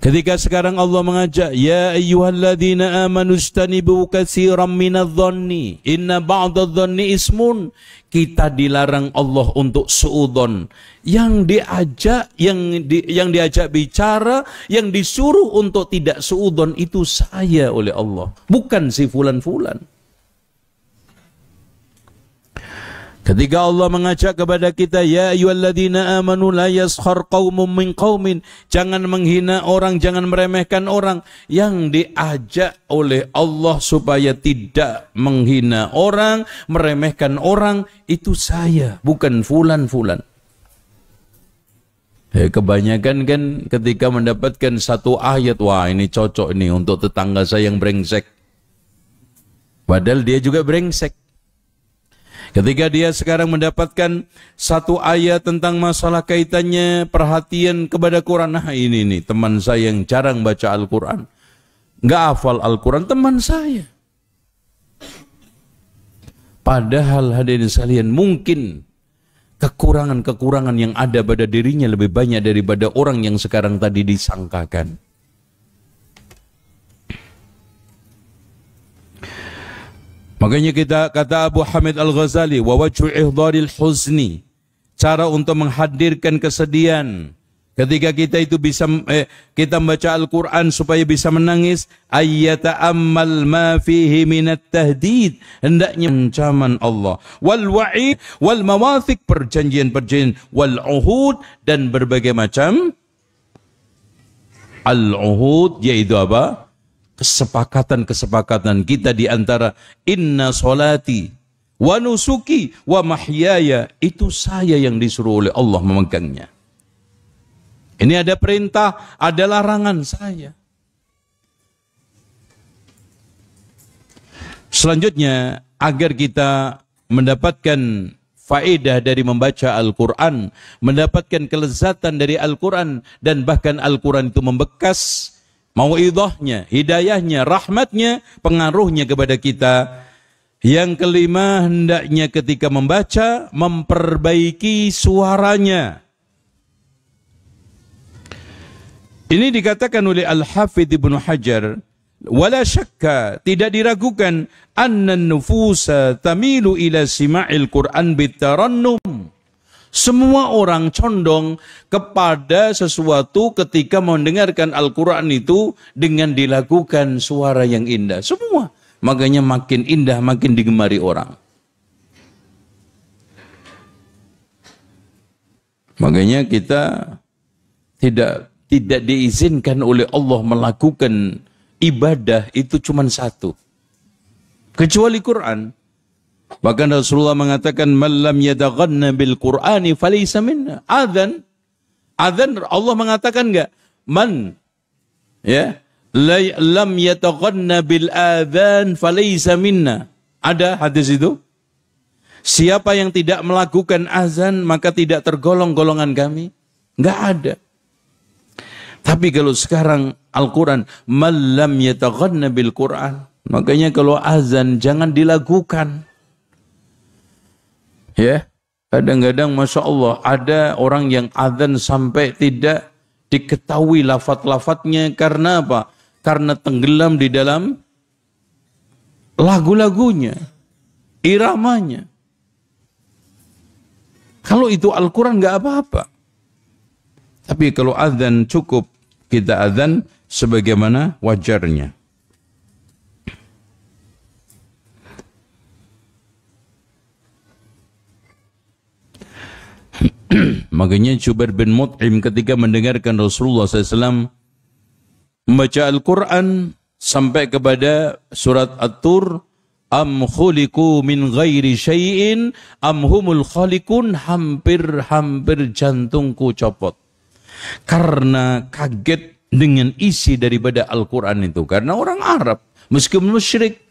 Ketika sekarang Allah mengajak, ya ayyuhalladzina amanu istanibu katsiran minadh-dhanni inna ba'dadh-dhanni ismun, kita dilarang Allah untuk suudzon. Yang diajak, yang diajak bicara, yang disuruh untuk tidak suudzon itu saya oleh Allah, bukan si fulan-fulan. Ketika Allah mengajak kepada kita, ya ayyuhalladzina amanu la yaskhar qaumun min qaumin, jangan menghina orang, jangan meremehkan orang. Yang diajak oleh Allah supaya tidak menghina orang, meremehkan orang, itu saya, bukan fulan-fulan. Kebanyakan kan ketika mendapatkan satu ayat, wah ini cocok ini untuk tetangga saya yang brengsek, padahal dia juga brengsek. Ketika dia sekarang mendapatkan satu ayat tentang masalah kaitannya perhatian kepada Quran, nah ini nih teman saya yang jarang baca Al-Quran, nggak hafal Al-Quran, teman saya. Padahal hadirin sekalian, mungkin kekurangan-kekurangan yang ada pada dirinya lebih banyak daripada orang yang sekarang tadi disangkakan. Makanya kita kata Abu Hamid Al-Ghazali, wa wajhu ihdharil huzni, cara untuk menghadirkan kesedihan ketika kita itu bisa kita membaca Al-Quran supaya bisa menangis, ayyata'ammal ma fihi minat tahdid, hendaknya ancaman Allah, wal wa'id wal mawathiq, perjanjian-perjanjian, wal uhud, dan berbagai macam al-uhud, yaitu apa? Kesepakatan-kesepakatan kita di antara inna solati wa nusuki wa mahyaya, itu saya yang disuruh oleh Allah memegangnya. Ini ada perintah, ada larangan saya. Selanjutnya, agar kita mendapatkan faedah dari membaca Al-Quran, mendapatkan kelezatan dari Al-Quran, dan bahkan Al-Quran itu membekas mau'idhahnya, hidayahnya, rahmatnya, pengaruhnya kepada kita. Yang kelima, hendaknya ketika membaca memperbaiki suaranya. Ini dikatakan oleh Al-Hafidh Ibnu Hajar, wala syakka, tidak diragukan, anna nufusa tamilu ila sima'il Qur'an bitarannum. Semua orang condong kepada sesuatu ketika mendengarkan Al-Quran itu dengan dilakukan suara yang indah. Semua. Makanya makin indah, makin digemari orang. Makanya kita tidak diizinkan oleh Allah melakukan ibadah itu cuma satu, kecuali Quran. Bahkan Rasulullah mengatakan, man lam yataghanna bil Qur'ani falaysa minna. Adzan Allah mengatakan enggak? Man lam yataghanna bil adzan falaysa minna. Ada hadis itu? Siapa yang tidak melakukan azan maka tidak tergolong golongan kami. Enggak ada. Tapi kalau sekarang Al-Quran, man lam yataghanna bil Qur'an, makanya kalau azan jangan dilakukan. Ya, kadang-kadang Masya Allah ada orang yang azan sampai tidak diketahui lafaz-lafaznya. Karena apa? Karena tenggelam di dalam lagu-lagunya, iramanya. Kalau itu Al-Quran nggak apa-apa. Tapi kalau azan cukup kita adzan sebagaimana wajarnya. Makanya Jubair bin Mut'im ketika mendengarkan Rasulullah SAW membaca Al-Quran sampai kepada surat At-Tur, am khuliqu min ghairi syai'in am humul khaliqun, hampir jantungku copot. Karena kaget dengan isi daripada Al-Quran itu. Karena orang Arab, meskipun musyrik,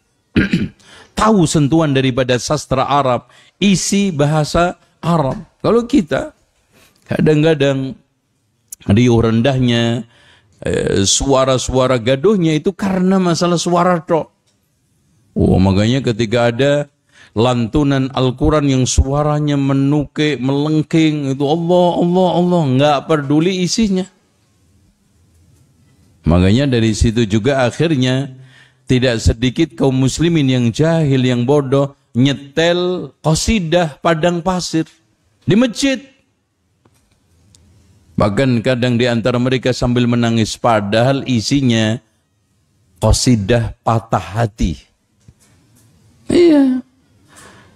tahu sentuhan daripada sastra Arab, isi bahasa Arab. Kalau kita kadang-kadang riuh rendahnya, suara-suara gaduhnya itu karena masalah suara tok. Makanya ketika ada lantunan Al-Quran yang suaranya menukik, melengking, itu Allah, Allah, Allah, nggak peduli isinya. Makanya dari situ juga akhirnya tidak sedikit kaum muslimin yang jahil, yang bodoh, nyetel qasidah padang pasir di masjid. Bahkan kadang di antara mereka sambil menangis, padahal isinya qasidah patah hati. Iya,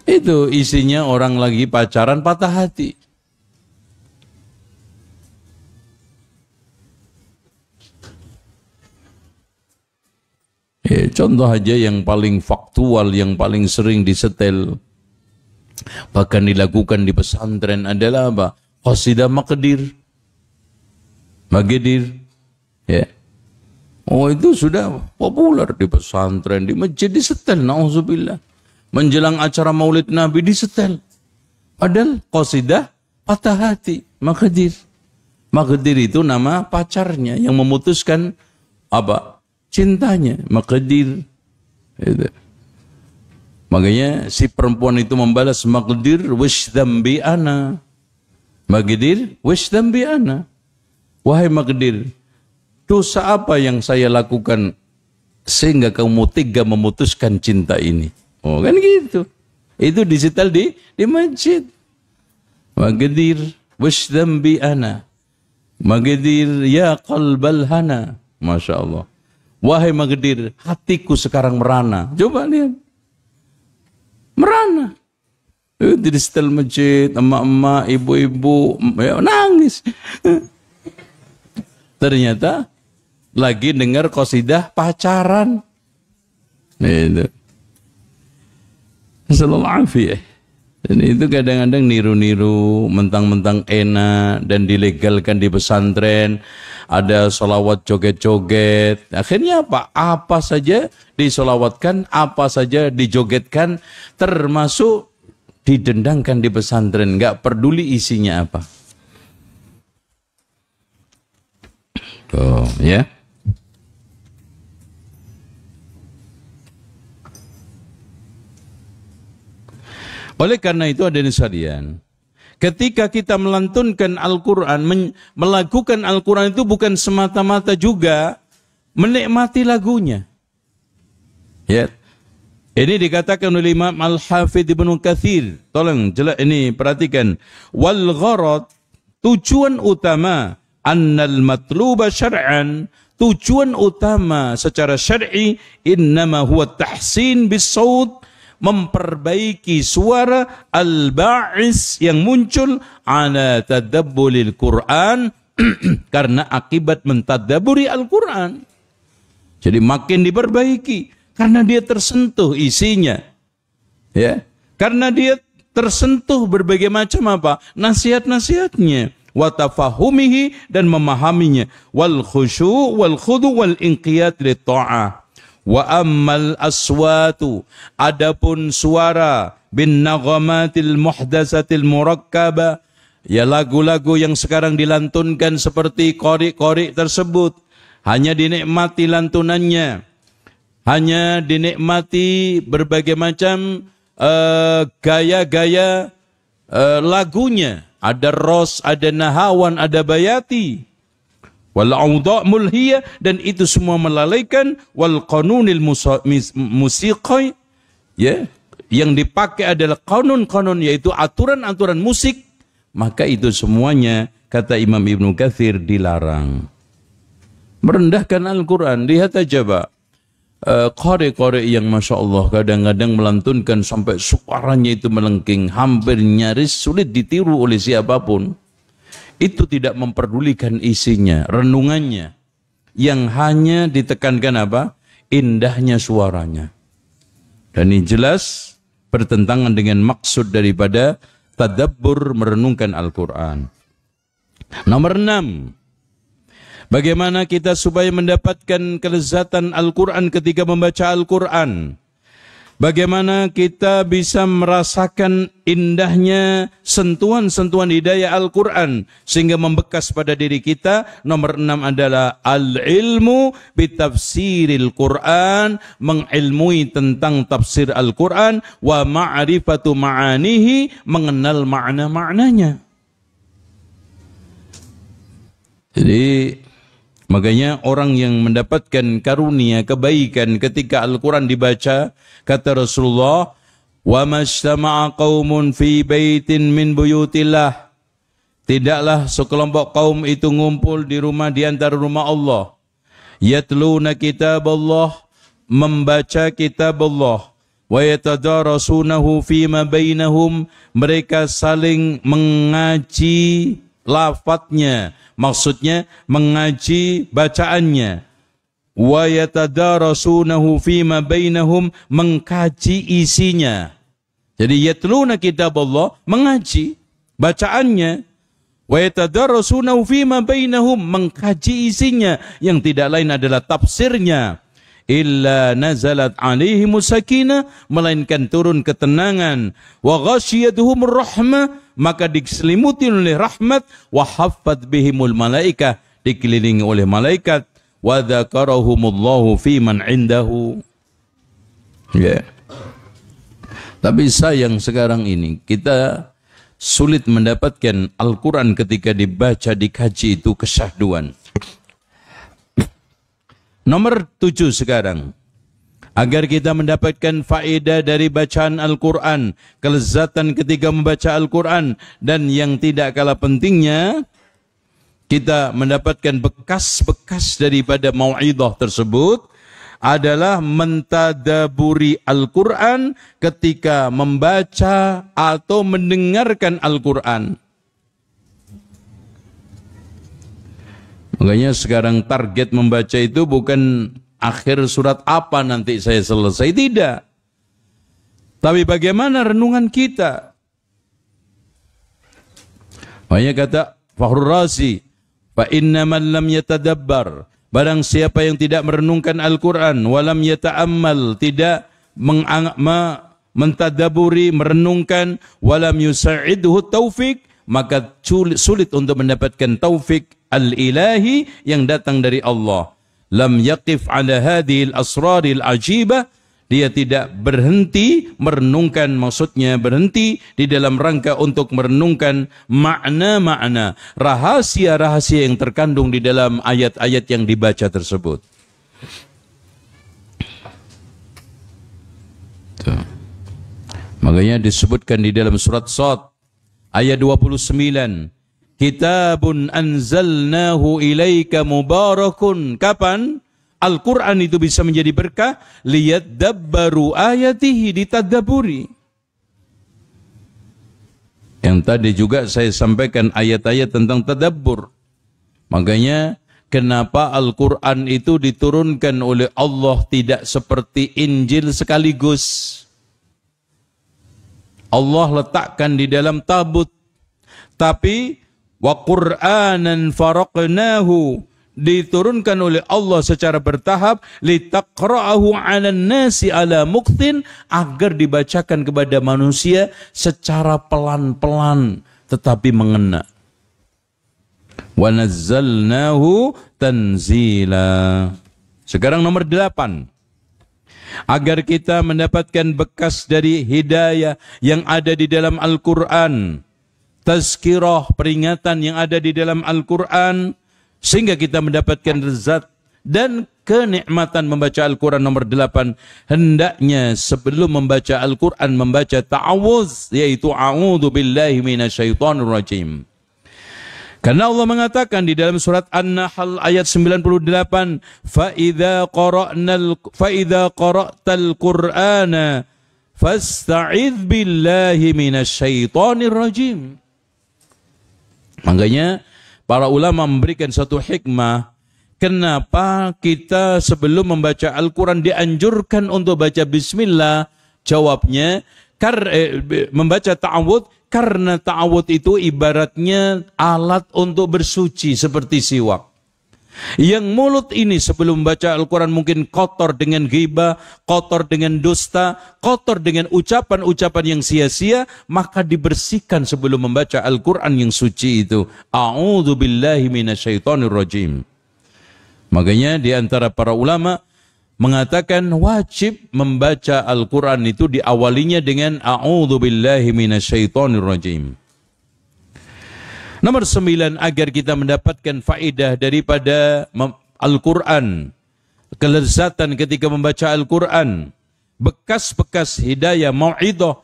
itu isinya orang lagi pacaran patah hati. Contoh aja yang paling faktual, yang paling sering disetel, bahkan dilakukan di pesantren adalah apa? Qasidah Magedir. Ya. Oh, itu sudah populer di pesantren, di masjid disetel, na'udzubillah. Menjelang acara Maulid Nabi disetel. Padahal qasidah patah hati, Magedir. Magedir itu nama pacarnya yang memutuskan apa? Cintanya, Magedir. Itu. Makanya si perempuan itu membalas, Magedir wishdambi ana. Magedir wishdambi ana. Wahai Magedir, dosa apa yang saya lakukan sehingga kamu tega memutuskan cinta ini? Oh, kan gitu. Itu disetel di masjid. Magedir wishdambi ana. Magedir ya qalbal hana. Masya Allah. Wahai Magedir, hatiku sekarang merana. Coba lihat. Merana. Itu di setel masjid, emak-emak, ibu-ibu, ya, nangis. Ternyata lagi dengar qasidah pacaran. Itu. Assalamualaikum. Dan itu kadang-kadang niru-niru, mentang-mentang enak dan dilegalkan di pesantren. Ada sholawat joget-joget. Akhirnya apa? Apa saja disolawatkan, apa saja dijogetkan, termasuk didendangkan di pesantren. Nggak peduli isinya apa. Oh, ya. Oleh karena itu ada sekalian, ketika kita melantunkan Al-Quran, melakukan Al-Quran itu bukan semata-mata juga menikmati lagunya. Ya. Ini dikatakan oleh Imam Al-Hafidh Ibnu Katsir. Tolong jelas ini perhatikan. Wal gharad, tujuan utama, annal matluba syar'an, tujuan utama secara syar'i, innama huwa tahsin bis saut, memperbaiki suara, al-ba'is yang muncul ala tadabbulil Quran, karena akibat mentadaburi Al-Quran. Jadi makin diperbaiki karena dia tersentuh isinya. Ya, karena dia tersentuh berbagai macam apa? Nasihat-nasihatnya, wa tafahumihi, dan memahaminya, wal khusyu' wal khudu' wal inqiyad li ta'ah. Wa ammal aswatu, adapun suara, bin naghamatil muhdatsatil murakkabah, ya lagu-lagu yang sekarang dilantunkan seperti qori-qori tersebut, hanya dinikmati lantunannya, hanya dinikmati berbagai macam gaya-gaya lagunya, ada ros, ada nahawan, ada bayati. Wal audha' mulhiyah, dan itu semua melalaikan, wal qanunil musiqai, ya, yang dipakai adalah kanun-kanun, yaitu aturan-aturan musik, maka itu semuanya kata Imam Ibnu Katsir dilarang. merendahkan Al-Quran. Lihat aja Pak, qari-qari yang Masya Allah kadang-kadang melantunkan sampai suaranya itu melengking, hampir nyaris sulit ditiru oleh siapapun. Itu tidak memperdulikan isinya, renungannya. Yang hanya ditekankan apa? Indahnya suaranya. Dan ini jelas bertentangan dengan maksud daripada tadabbur, merenungkan Al-Quran. Nomor 6. Bagaimana kita supaya mendapatkan kelezatan Al-Quran ketika membaca Al-Quran? Bagaimana kita bisa merasakan indahnya sentuhan-sentuhan hidayah Al-Quran sehingga membekas pada diri kita? Nomor 6 adalah al-ilmu bitafsiril Quran, mengilmui tentang tafsir Al-Quran, wa ma'rifatu ma'anihi, mengenal makna-maknanya. Jadi makanya orang yang mendapatkan karunia kebaikan ketika Al-Quran dibaca, kata Rasulullah, wa mashtama'a qaumun fi baitin min buyutillah, tidaklah sekelompok kaum itu ngumpul di rumah di antara rumah Allah, yatluna kitab Allah, membaca kitab Allah, wa yatadarasunahu fima bainahum, mereka saling mengaji lafadznya, maksudnya mengaji bacaannya. Wa yatadarasunahu fima bainahum, mengkaji isinya. Jadi yatluna kitab Allah, mengaji bacaannya. Wa yatadarasunahu fima bainahum, mengkaji isinya, yang tidak lain adalah tafsirnya. Illa nazalat alaihimus sakinah, melainkan turun ketenangan. Wa ghasyiyatuhumur rahmah, maka diselimuti oleh rahmat. Wa haffat bihimul malaikah, dikelilingi oleh malaikat. Wa dzakarahumullahu fi man indahu. Ya. Tapi sayang sekarang ini kita sulit mendapatkan Al-Quran ketika dibaca, dikaji itu kesyahduan. Nomor 7 sekarang. Agar kita mendapatkan faedah dari bacaan Al-Quran, kelezatan ketika membaca Al-Quran, dan yang tidak kalah pentingnya, kita mendapatkan bekas-bekas daripada mau'idhah tersebut, adalah mentadaburi Al-Quran ketika membaca atau mendengarkan Al-Quran. Makanya sekarang target membaca itu bukan akhir surat apa nanti saya selesai, tidak. Tapi bagaimana renungan kita. Makanya kata Fakhrur Razi, fa inna man lam yatadabbar, barang siapa yang tidak merenungkan Al-Quran, walam yata'ammal, tidak mentadaburi, merenungkan, walam yusa'idhu taufik, maka sulit untuk mendapatkan taufik al-ilahi yang datang dari Allah. Lam yaqif ala hadhil asraril ajibah, dia tidak berhenti merenungkan, maksudnya berhenti di dalam rangka untuk merenungkan makna-makna, rahasia-rahasia yang terkandung di dalam ayat-ayat yang dibaca tersebut. Tuh. Makanya disebutkan di dalam surat Shad ayat 29, kitabun anzalnahu ilaika mubarakun. Kapan Al-Quran itu bisa menjadi berkah? Liyadabbaru ayatihi, ditadaburi. Yang tadi juga saya sampaikan ayat-ayat tentang tadabbur. Makanya kenapa Al-Quran itu diturunkan oleh Allah tidak seperti Injil sekaligus. Allah letakkan di dalam tabut. Tapi wa Qur'anan faraqnahu, diturunkan oleh Allah secara bertahap, litaqra'ahu 'alan nasi 'ala muqtin, agar dibacakan kepada manusia secara pelan-pelan tetapi mengena. Wa nazzalnahu tanzila. Sekarang nomor 8. Agar kita mendapatkan bekas dari hidayah yang ada di dalam Al-Quran, tazkirah, peringatan yang ada di dalam Al-Quran, sehingga kita mendapatkan lezat dan kenikmatan membaca Al-Quran. Nomor 8, hendaknya sebelum membaca Al-Quran membaca ta'awuz, yaitu a'udzu billahi minasyaitonir rajim. Karena Allah mengatakan di dalam surat An-Nahl ayat 98, فَإِذَا قَرَأْتَ الْقُرْآنَ فَاسْتَعِذْ بِاللَّهِ مِنَ الشَّيْطَانِ الرَّجِيمِ. Makanya para ulama memberikan satu hikmah, kenapa kita sebelum membaca Al-Quran dianjurkan untuk baca bismillah? Jawabnya, membaca ta'awudz, karena ta'awudz itu ibaratnya alat untuk bersuci seperti siwak. Yang mulut ini sebelum baca Al-Quran mungkin kotor dengan ghibah, kotor dengan dusta, kotor dengan ucapan-ucapan yang sia-sia, maka dibersihkan sebelum membaca Al-Quran yang suci itu. A'udzu billahi minasyaitonir rajim. Makanya di antara para ulama mengatakan wajib membaca Al-Quran itu diawalinya dengan A'udzu billahi minasyaitonir rajim. Nomor 9, agar kita mendapatkan faedah daripada Al-Quran, kelezatan ketika membaca Al-Quran, bekas-bekas hidayah, mau'idhah,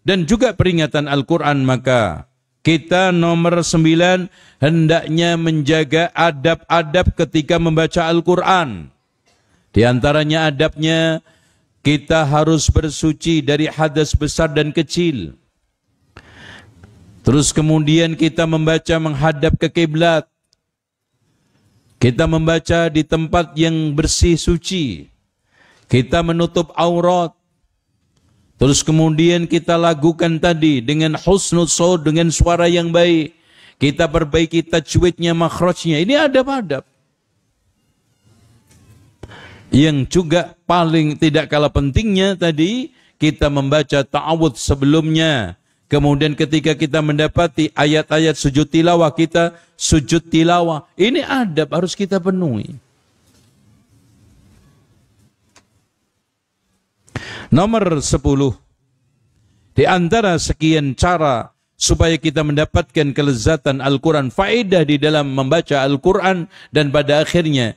dan juga peringatan Al-Quran, maka kita nomor 9 hendaknya menjaga adab-adab ketika membaca Al-Quran. Di antaranya adabnya, kita harus bersuci dari hadas besar dan kecil. Terus kemudian kita membaca menghadap ke kiblat. Kita membaca di tempat yang bersih suci. Kita menutup aurat. Terus kemudian kita lakukan tadi dengan husnul shaut, dengan suara yang baik. Kita perbaiki tajwidnya, makhrajnya. Ini adab-adab. Yang juga paling tidak kalah pentingnya tadi, kita membaca ta'awudz sebelumnya. Kemudian ketika kita mendapati ayat-ayat sujud tilawah, kita sujud tilawah. Ini adab harus kita penuhi. Nomor 10. Di antara sekian cara supaya kita mendapatkan kelezatan Al-Quran, faedah di dalam membaca Al-Quran, dan pada akhirnya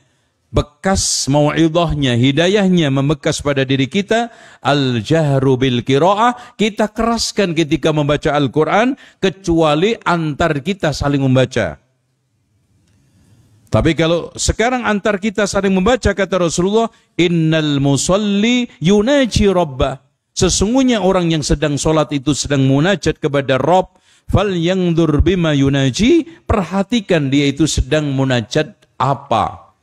bekas mau'idhahnya, hidayahnya membekas pada diri kita, al-jahru bil qiraah, kita keraskan ketika membaca Al-Quran, kecuali antar kita saling membaca. Tapi kalau sekarang antar kita saling membaca, kata Rasulullah, innal musalli yunaji rabbah, sesungguhnya orang yang sedang sholat itu sedang munajat kepada Rabb, fal yangdur bima yunaji, perhatikan dia itu sedang munajat apa,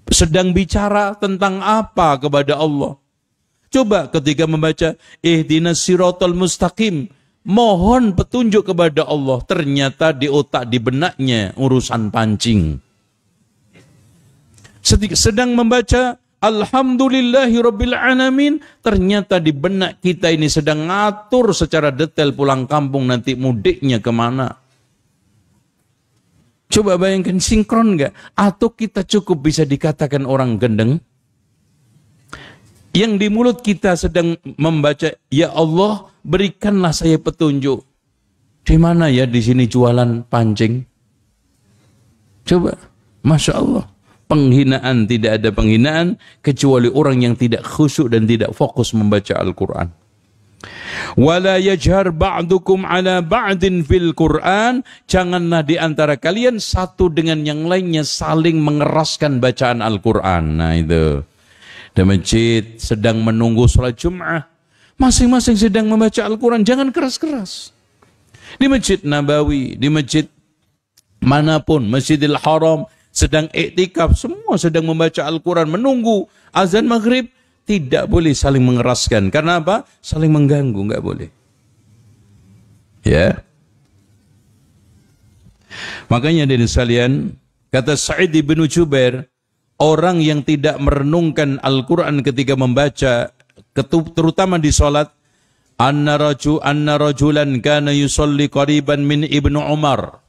sedang bicara tentang apa kepada Allah. Coba ketika membaca ihdinas siratal mustaqim, mohon petunjuk kepada Allah, ternyata di otak, di benaknya urusan pancing. Sedang membaca alhamdulillahi rabbil alamin, ternyata di benak kita ini sedang ngatur secara detail pulang kampung nanti mudiknya kemana. Coba bayangkan, sinkron enggak? Atau kita cukup bisa dikatakan orang gendeng? Yang di mulut kita sedang membaca, ya Allah berikanlah saya petunjuk. Di mana ya di sini jualan pancing? Coba, Masya Allah. Penghinaan, tidak ada penghinaan kecuali orang yang tidak khusyuk dan tidak fokus membaca Al-Quran. Wala yajhar ba'dukum ala ba'din fil Qur'an, janganlah di antara kalian satu dengan yang lainnya saling mengeraskan bacaan Al-Quran. Nah itu, di masjid sedang menunggu sholat Jum'ah, masing-masing sedang membaca Al-Quran, jangan keras-keras. Di Masjid Nabawi, di masjid manapun, Masjidil Haram, sedang iktikaf, semua sedang membaca Al-Quran, menunggu azan maghrib. Tidak boleh saling mengeraskan. Karena apa? Saling mengganggu, nggak boleh. Ya. Makanya dari sekalian, kata Sa'id bin Jubair, orang yang tidak merenungkan Al-Quran ketika membaca, terutama di sholat, anna rajulan kana yusalli qariban min Ibnu Umar.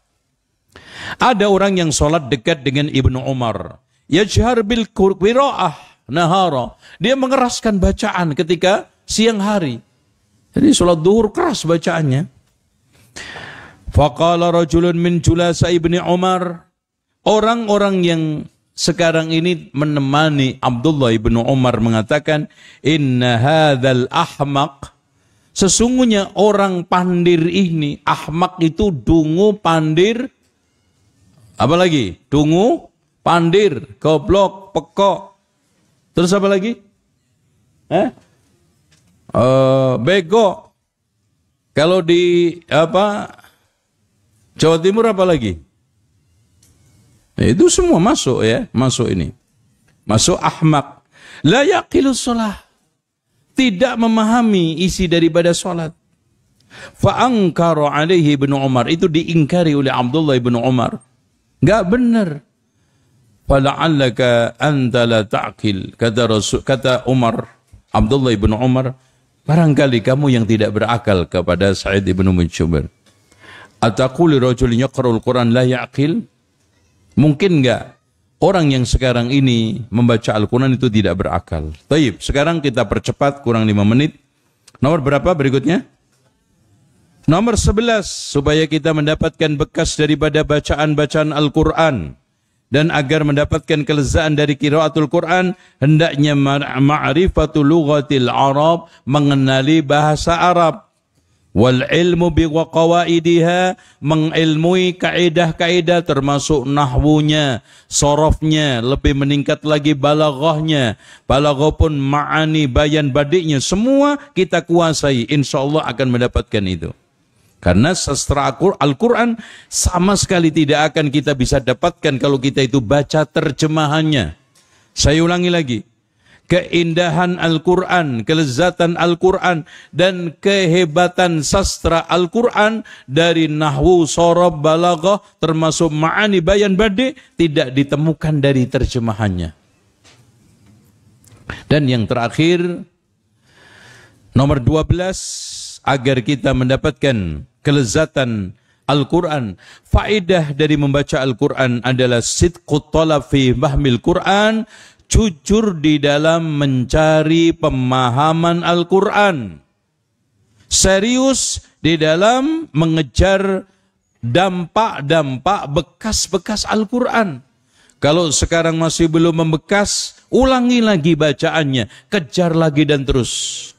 Ada orang yang sholat dekat dengan Ibnu Umar. Yajhar bil qiraah nahara, dia mengeraskan bacaan ketika siang hari. Jadi sholat duhur keras bacaannya. Faqala rajulun min julasa ibni Umar, orang-orang yang sekarang ini menemani Abdullah ibnu Umar mengatakan, inna hadzal ahmaq, sesungguhnya orang pandir ini, ahmaq itu dungu, pandir, Apa lagi? Dungu, pandir, goblok, pekok. Terus apa lagi? Bego. Kalau di Jawa Timur apa lagi? Itu semua masuk ya, masuk ini. Masuk ahmak. La yaqilus shalah. Tidak memahami isi daripada salat. Fa ankara alaihi Ibnu Umar, itu diingkari oleh Abdullah bin Umar. Enggak benar. Fala'allaka anta la ta'qil, kata Umar, Abdullah bin Umar, barangkali kamu yang tidak berakal, kepada Sa'id bin Jubair. Ataqulu rajulun yaqra'ul Quran la ya'qil? Mungkin enggak orang yang sekarang ini membaca Al-Quran itu tidak berakal? Taib, sekarang kita percepat, kurang 5 menit. Nomor berapa berikutnya? Nomor 11, supaya kita mendapatkan bekas daripada bacaan-bacaan Al-Quran. Dan agar mendapatkan kelezaan dari qiraatul Quran, hendaknya ma'rifatul lughatil Arab, mengenali bahasa Arab. Wal ilmu biqawaidiha, mengilmui kaidah-kaidah termasuk nahwunya, sorofnya, lebih meningkat lagi balaghahnya. Balaghah pun ma'ani, bayan badiknya, semua kita kuasai, insyaallah akan mendapatkan itu. Karena sastra Al-Quran sama sekali tidak akan kita bisa dapatkan kalau kita itu baca terjemahannya. Saya ulangi lagi. Keindahan Al-Quran, kelezatan Al-Quran, dan kehebatan sastra Al-Quran dari nahwu, sorob, balaghah, termasuk ma'ani, bayan, badi, tidak ditemukan dari terjemahannya. Dan yang terakhir, nomor 12, agar kita mendapatkan kelezatan Al-Quran, faedah dari membaca Al-Quran adalah sidqut talab fi fahmil Quran, jujur di dalam mencari pemahaman Al-Quran, serius di dalam mengejar dampak-dampak bekas-bekas Al-Quran. Kalau sekarang masih belum membekas, ulangi lagi bacaannya, kejar lagi dan terus.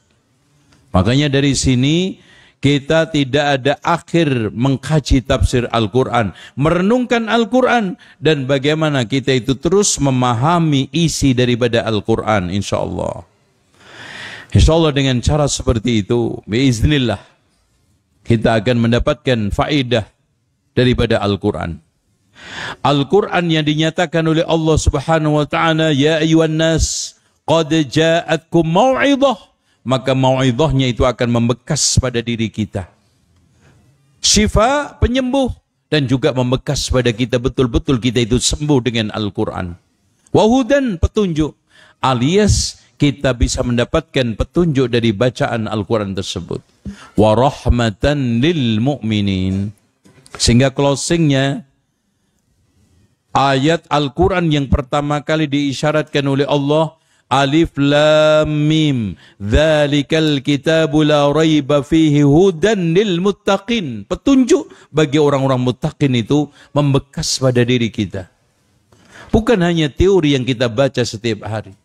Makanya dari sini kita tidak ada akhir mengkaji tafsir Al-Quran, merenungkan Al-Quran, dan bagaimana kita itu terus memahami isi daripada Al-Quran, insyaAllah. InsyaAllah dengan cara seperti itu, biiznillah, kita akan mendapatkan faedah daripada Al-Quran. Al-Quran yang dinyatakan oleh Allah Subhanahu wa ta'ala, ya ayyuhan nas, qad ja'atkum mau'idah, maka mau'idhahnya itu akan membekas pada diri kita. Syifa, penyembuh, dan juga membekas pada kita, betul-betul kita itu sembuh dengan Al-Quran. Wahudan, petunjuk, alias kita bisa mendapatkan petunjuk dari bacaan Al-Quran tersebut. Warahmatan lil mu'minin. Sehingga closingnya, ayat Al-Quran yang pertama kali diisyaratkan oleh Allah, Alif Lam Mim, dzalikal kitabu la raiba fihi hudan lil muttaqin. Petunjuk bagi orang-orang muttaqin itu membekas pada diri kita. Bukan hanya teori yang kita baca setiap hari.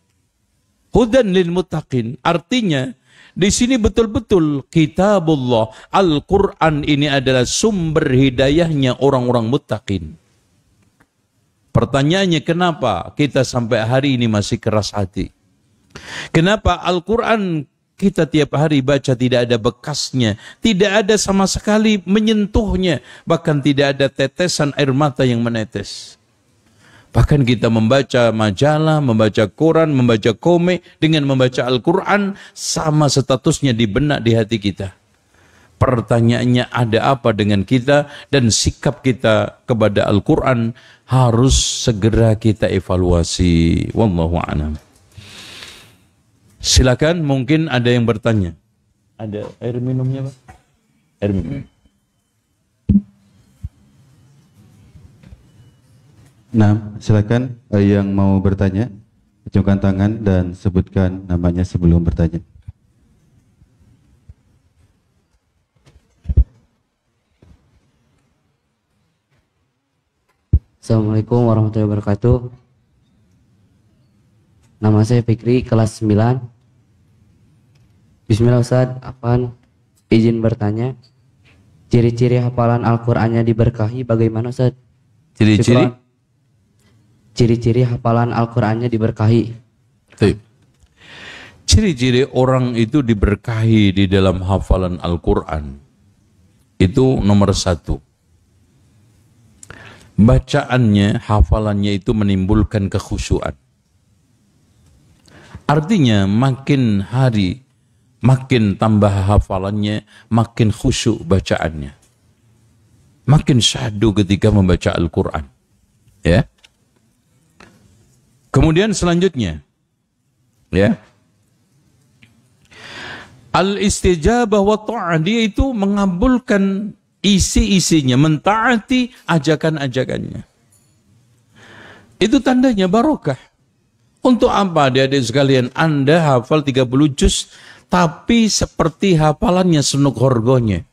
Hudan lil muttaqin artinya di sini betul-betul kitabullah, Al-Quran ini adalah sumber hidayahnya orang-orang muttaqin. Pertanyaannya, kenapa kita sampai hari ini masih keras hati? Kenapa Al-Quran kita tiap hari baca tidak ada bekasnya, tidak ada sama sekali menyentuhnya, bahkan tidak ada tetesan air mata yang menetes? Bahkan kita membaca majalah, membaca Quran, membaca komik, dengan membaca Al-Quran sama statusnya di benak di hati kita. Pertanyaannya, ada apa dengan kita, dan sikap kita kepada Al-Quran harus segera kita evaluasi. Wallahu a'lam. Silakan, mungkin ada yang bertanya. Ada air minumnya, Pak? Air minum. Nah, silakan yang mau bertanya, acungkan tangan dan sebutkan namanya sebelum bertanya. Assalamualaikum warahmatullahi wabarakatuh. Nama saya Fikri, kelas 9. Bismillah Ustaz, apaan? Izin bertanya, ciri-ciri hafalan Al-Qur'annya diberkahi bagaimana Ustaz? Ciri-ciri? Syukron. Ciri-ciri hafalan Al-Qur'annya diberkahi. Baik. Ciri-ciri orang itu diberkahi di dalam hafalan Al-Quran itu nomor 1. Bacaannya, hafalannya itu menimbulkan kekhusyuan. Artinya makin hari, makin tambah hafalannya, makin khusyuk bacaannya. Makin syahdu ketika membaca Al-Quran. Ya. Kemudian selanjutnya, ya, al-istijabah wa ta'ah, dia itu mengabulkan isi-isinya, mentaati ajakan-ajakannya. Itu tandanya barokah. Untuk apa adik-adik sekalian Anda hafal 30 juz tapi seperti hafalannya Senuk Horgonya?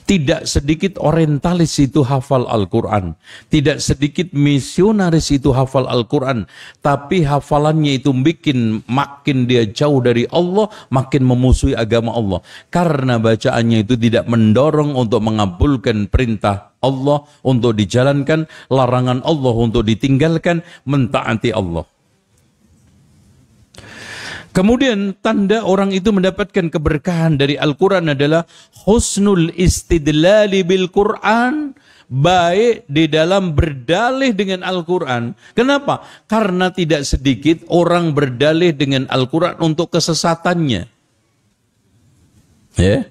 Tidak sedikit orientalis itu hafal Al-Quran. Tidak sedikit misionaris itu hafal Al-Quran. Tapi hafalannya itu bikin makin dia jauh dari Allah, makin memusuhi agama Allah. Karena bacaannya itu tidak mendorong untuk mengabulkan perintah Allah untuk dijalankan, larangan Allah untuk ditinggalkan, mentaati Allah. Kemudian tanda orang itu mendapatkan keberkahan dari Al-Quran adalah husnul istidlali bil Quran, baik di dalam berdalih dengan Al-Quran. Kenapa? Karena tidak sedikit orang berdalih dengan Al-Quran untuk kesesatannya. Ya.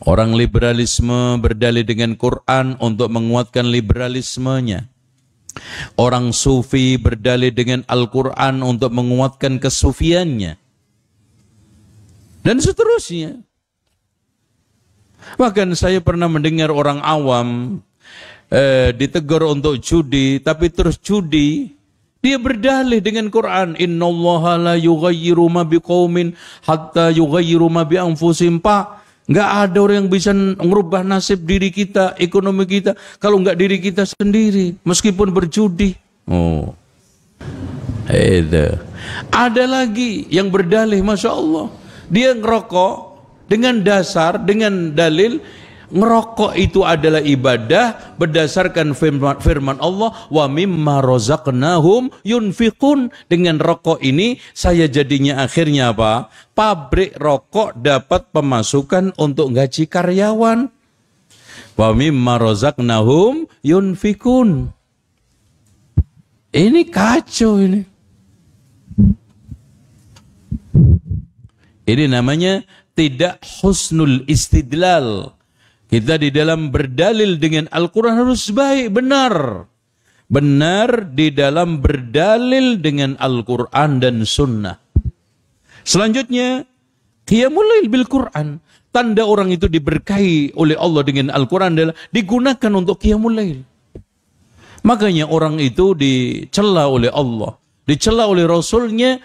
Orang liberalisme berdalih dengan Quran untuk menguatkan liberalismenya. Orang sufi berdalih dengan Al-Quran untuk menguatkan kesufiannya. Dan seterusnya. Bahkan saya pernah mendengar orang awam ditegur untuk judi, tapi terus judi. Dia berdalih dengan Quran. Innallaha la yughayyiru ma biqaumin hatta yughayyiru ma bi anfusihim. Pak, nggak ada orang yang bisa merubah nasib diri kita, ekonomi kita, kalau nggak diri kita sendiri, meskipun berjudi. Oh, ada lagi yang berdalih, masya Allah, dia ngerokok dengan dasar, dengan dalil ngerokok itu adalah ibadah berdasarkan firman Allah, wa mimma razaqnahum yunfiqun. Dengan rokok ini saya jadinya akhirnya apa? Pabrik rokok dapat pemasukan untuk gaji karyawan. Wa mimma razaqnahum yunfiqun. Ini kacau ini. Ini namanya tidak husnul istidlal. Kita di dalam berdalil dengan Al-Quran harus baik, benar. Benar di dalam berdalil dengan Al-Quran dan Sunnah. Selanjutnya, qiyamul lail bil Quran. Tanda orang itu diberkahi oleh Allah dengan Al-Quran adalah digunakan untuk qiyamul lail. Makanya orang itu dicela oleh Allah, dicela oleh Rasulnya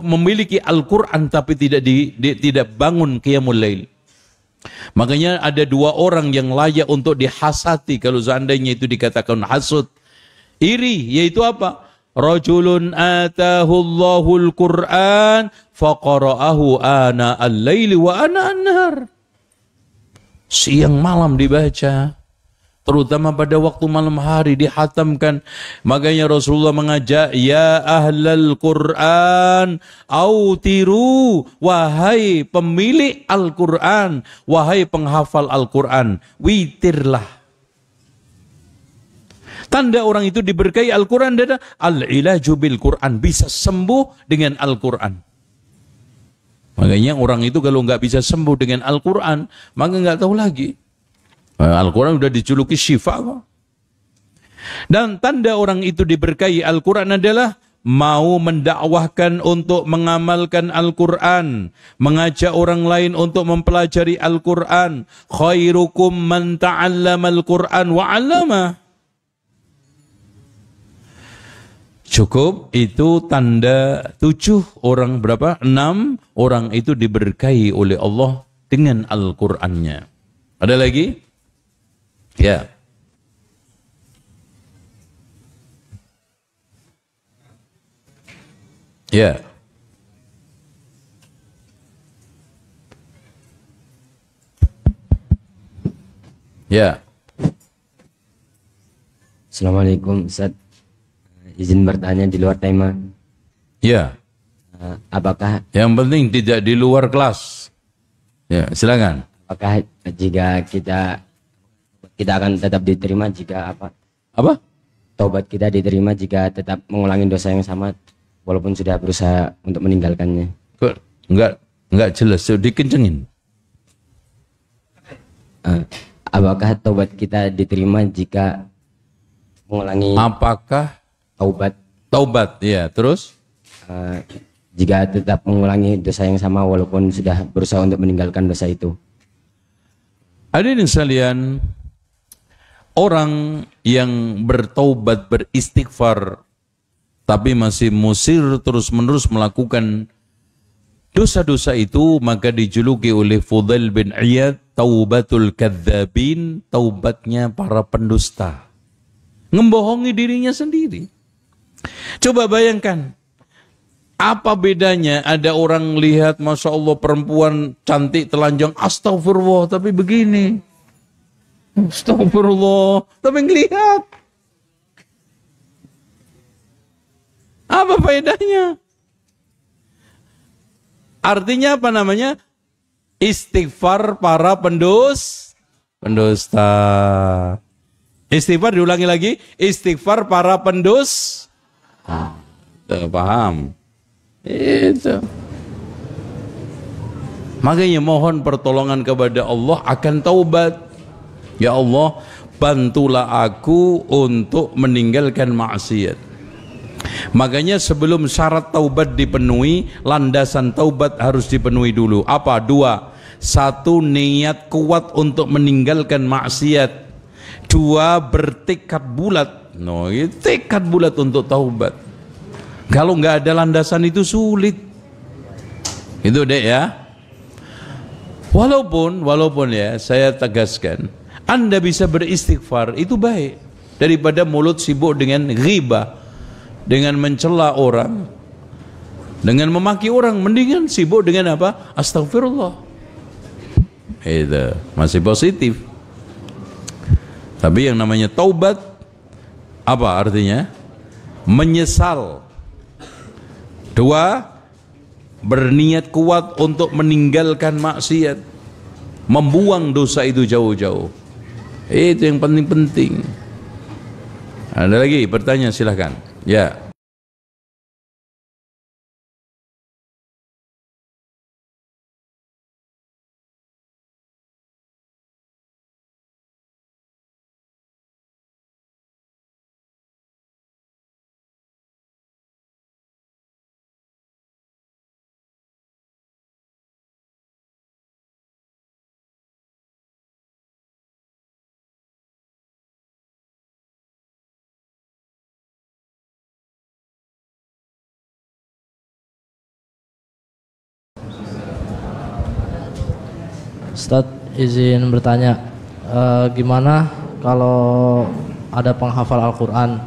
memiliki Al-Quran tapi tidak bangun qiyamul lail. Makanya ada 2 orang yang layak untuk dihasati kalau seandainya itu dikatakan hasud. Iri, yaitu apa? Rajulun atahullahul Qur'an faqara'ahu ana al-laili wa ana an-nahar. Siang malam dibaca, terutama pada waktu malam hari dihatamkan. Makanya Rasulullah mengajak, ya ahlal Quran autiru, wahai pemilik Al-Quran, wahai penghafal Al-Quran, witirlah. Tanda orang itu diberkahi Al-Quran adalah al-ilaju bil Quran, bisa sembuh dengan Al-Quran. Makanya orang itu kalau nggak bisa sembuh dengan Al-Quran, maka nggak tahu lagi. Al-Quran sudah dijuluki syifa kok. Dan tanda orang itu diberkahi Al-Quran adalah mau mendakwahkan untuk mengamalkan Al-Quran, mengajak orang lain untuk mempelajari Al-Quran. Khairukum man ta'allama Al-Quran wa 'allamah. Cukup, itu tanda 7 orang, berapa? 6 orang itu diberkahi oleh Allah dengan Al-Qurannya. Ada lagi? Ya. Ya. Ya. Assalamualaikum Ustaz. Izin bertanya di luar tema. Ya. Apakah Yang penting tidak di luar kelas. Ya, silakan. apakah jika kita akan tetap diterima jika Apa? taubat kita diterima jika tetap mengulangi dosa yang sama walaupun sudah berusaha untuk meninggalkannya? Kok enggak jelas, so dikencengin. Apakah taubat kita diterima jika mengulangi Apakah taubat? Ya, terus? Jika tetap mengulangi dosa yang sama walaupun sudah berusaha untuk meninggalkan dosa itu. Hadirin sekalian, orang yang bertaubat, beristighfar, tapi masih musir terus-menerus melakukan dosa-dosa itu, maka dijuluki oleh Fudail bin Iyad taubatul kadzabin, taubatnya para pendusta. Membohongi dirinya sendiri. Coba bayangkan, apa bedanya ada orang lihat, Masya Allah perempuan cantik telanjang, astagfirullah, tapi begini. Astagfirullah, tapi ngelihat. Apa bedanya? Artinya apa namanya? Istighfar para pendusta. Istighfar diulangi lagi. Istighfar para pendusta. Paham? Itu. Makanya mohon pertolongan kepada Allah akan taubat. Ya Allah, bantulah aku untuk meninggalkan maksiat. Makanya sebelum syarat taubat dipenuhi, landasan taubat harus dipenuhi dulu. Apa? 2. 1. Niat kuat untuk meninggalkan maksiat. 2. Bertekad bulat. Tekad bulat untuk taubat. Kalau nggak ada landasan itu sulit. Itu deh ya. Walaupun ya, saya tegaskan, Anda bisa beristighfar itu baik daripada mulut sibuk dengan ghibah, dengan mencela orang, dengan memaki orang. Mendingan sibuk dengan apa? Astagfirullah. Itu masih positif. Tapi yang namanya taubat, apa artinya? Menyesal. 2. Berniat kuat untuk meninggalkan maksiat, membuang dosa itu jauh-jauh. Itu yang paling penting. Ada lagi pertanyaan, silahkan. Ya. Ustadz, izin bertanya, gimana kalau ada penghafal Al-Quran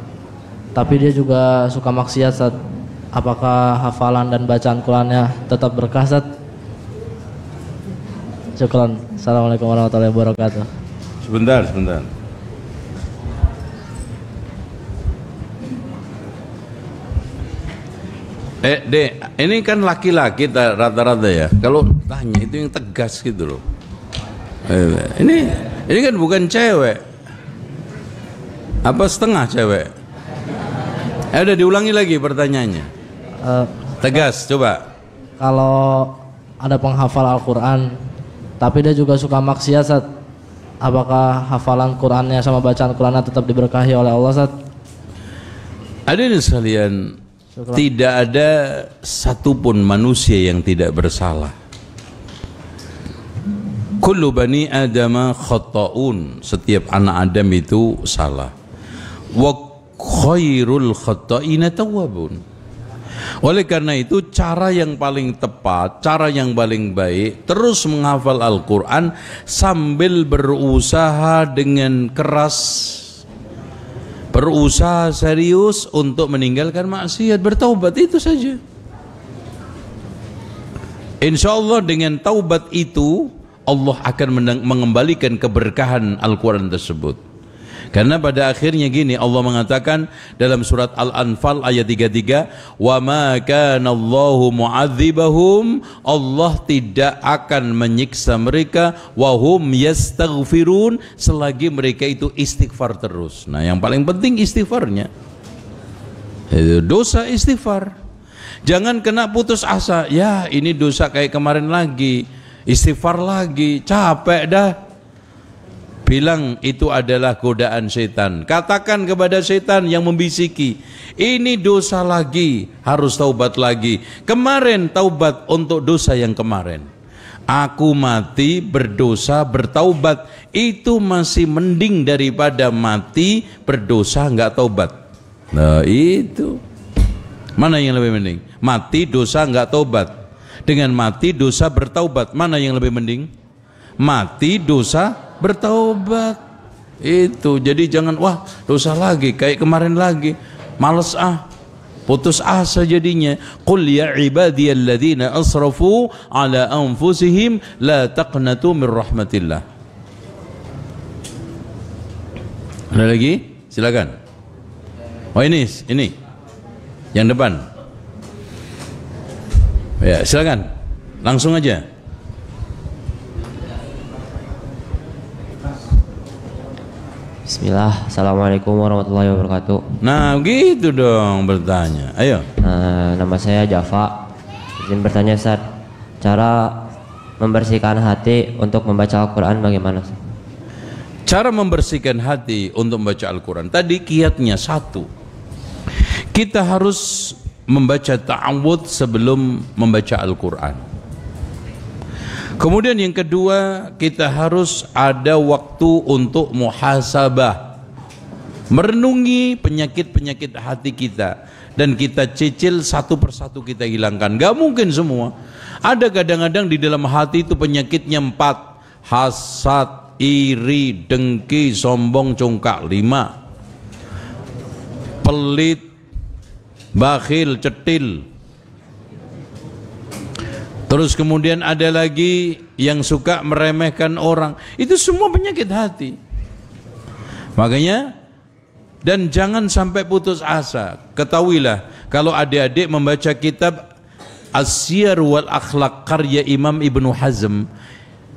tapi dia juga suka maksiat, Ustadz? Apakah hafalan dan bacaan Qurannya tetap berkah, Ustadz? Syukran. Assalamualaikum warahmatullahi wabarakatuh. Sebentar. Dek, ini kan laki-laki rata-rata ya. Kalau tanya itu yang tegas gitu loh. Ini kan bukan cewek. Apa setengah cewek? Udah diulangi lagi pertanyaannya. Tegas, coba. Kalau ada penghafal Al-Quran tapi dia juga suka maksiat, Ustadz, apakah hafalan Qurannya sama bacaan Qurannya tetap diberkahi oleh Allah, Ustadz? Hadirin sekalian, tidak ada satupun manusia yang tidak bersalah. Kullu bani Adama khata'un. Setiap anak Adam itu salah. Wa khairul khata'ina tawwabun. Oleh karena itu, cara yang paling tepat, cara yang paling baik, terus menghafal Al-Quran sambil berusaha dengan keras, berusaha serius untuk meninggalkan maksiat, bertaubat, itu saja. Insya Allah dengan taubat itu Allah akan mengembalikan keberkahan Al-Quran tersebut. Karena pada akhirnya gini, Allah mengatakan dalam surat Al-Anfal ayat 33, wa ma kana Allahu mu'adzibahum, Allah tidak akan menyiksa mereka, wa hum yastaghfirun, selagi mereka itu istighfar terus. Nah, yang paling penting istighfarnya. Itu dosa istighfar. Jangan kena putus asa, ya ini dosa kayak kemarin lagi, istighfar lagi, capek dah. Bilang itu adalah godaan setan. Katakan kepada setan yang membisiki, ini dosa lagi, harus taubat lagi. Kemarin taubat untuk dosa yang kemarin. Aku mati berdosa bertaubat, itu masih mending daripada mati berdosa nggak taubat. Nah itu, mana yang lebih mending? Mati dosa nggak taubat dengan mati dosa bertaubat, mana yang lebih mending? Mati dosa bertaubat. Itu jadi jangan wah dosa lagi kayak kemarin lagi, males putus asa jadinya. Qul ya ibadiyalladzina asrafu ala anfusihim la taqnatu min rahmatillah. Ada lagi? Silakan. Oh ini yang depan. Ya silakan, langsung aja. Bismillah, Assalamualaikum warahmatullahi wabarakatuh. Nah gitu dong bertanya. Ayo. Nama saya Java. Izin bertanya Ustaz, cara membersihkan hati untuk membaca Al-Quran bagaimana? Cara membersihkan hati untuk membaca Al-Quran, tadi kiatnya satu, kita harus membaca ta'awudz sebelum membaca Al-Quran. Kemudian yang kedua, kita harus ada waktu untuk muhasabah, merenungi penyakit-penyakit hati kita, dan kita cicil satu persatu kita hilangkan. Gak mungkin semua. Ada kadang-kadang di dalam hati itu penyakitnya 4, hasad, iri, dengki, sombong, congkak. 5, pelit, bakhil, cetil. Terus kemudian ada lagi yang suka meremehkan orang. Itu semua penyakit hati. Makanya, dan jangan sampai putus asa. Ketahuilah, kalau adik-adik membaca kitab As-Siyar wal Akhlaq karya Imam Ibnu Hazm,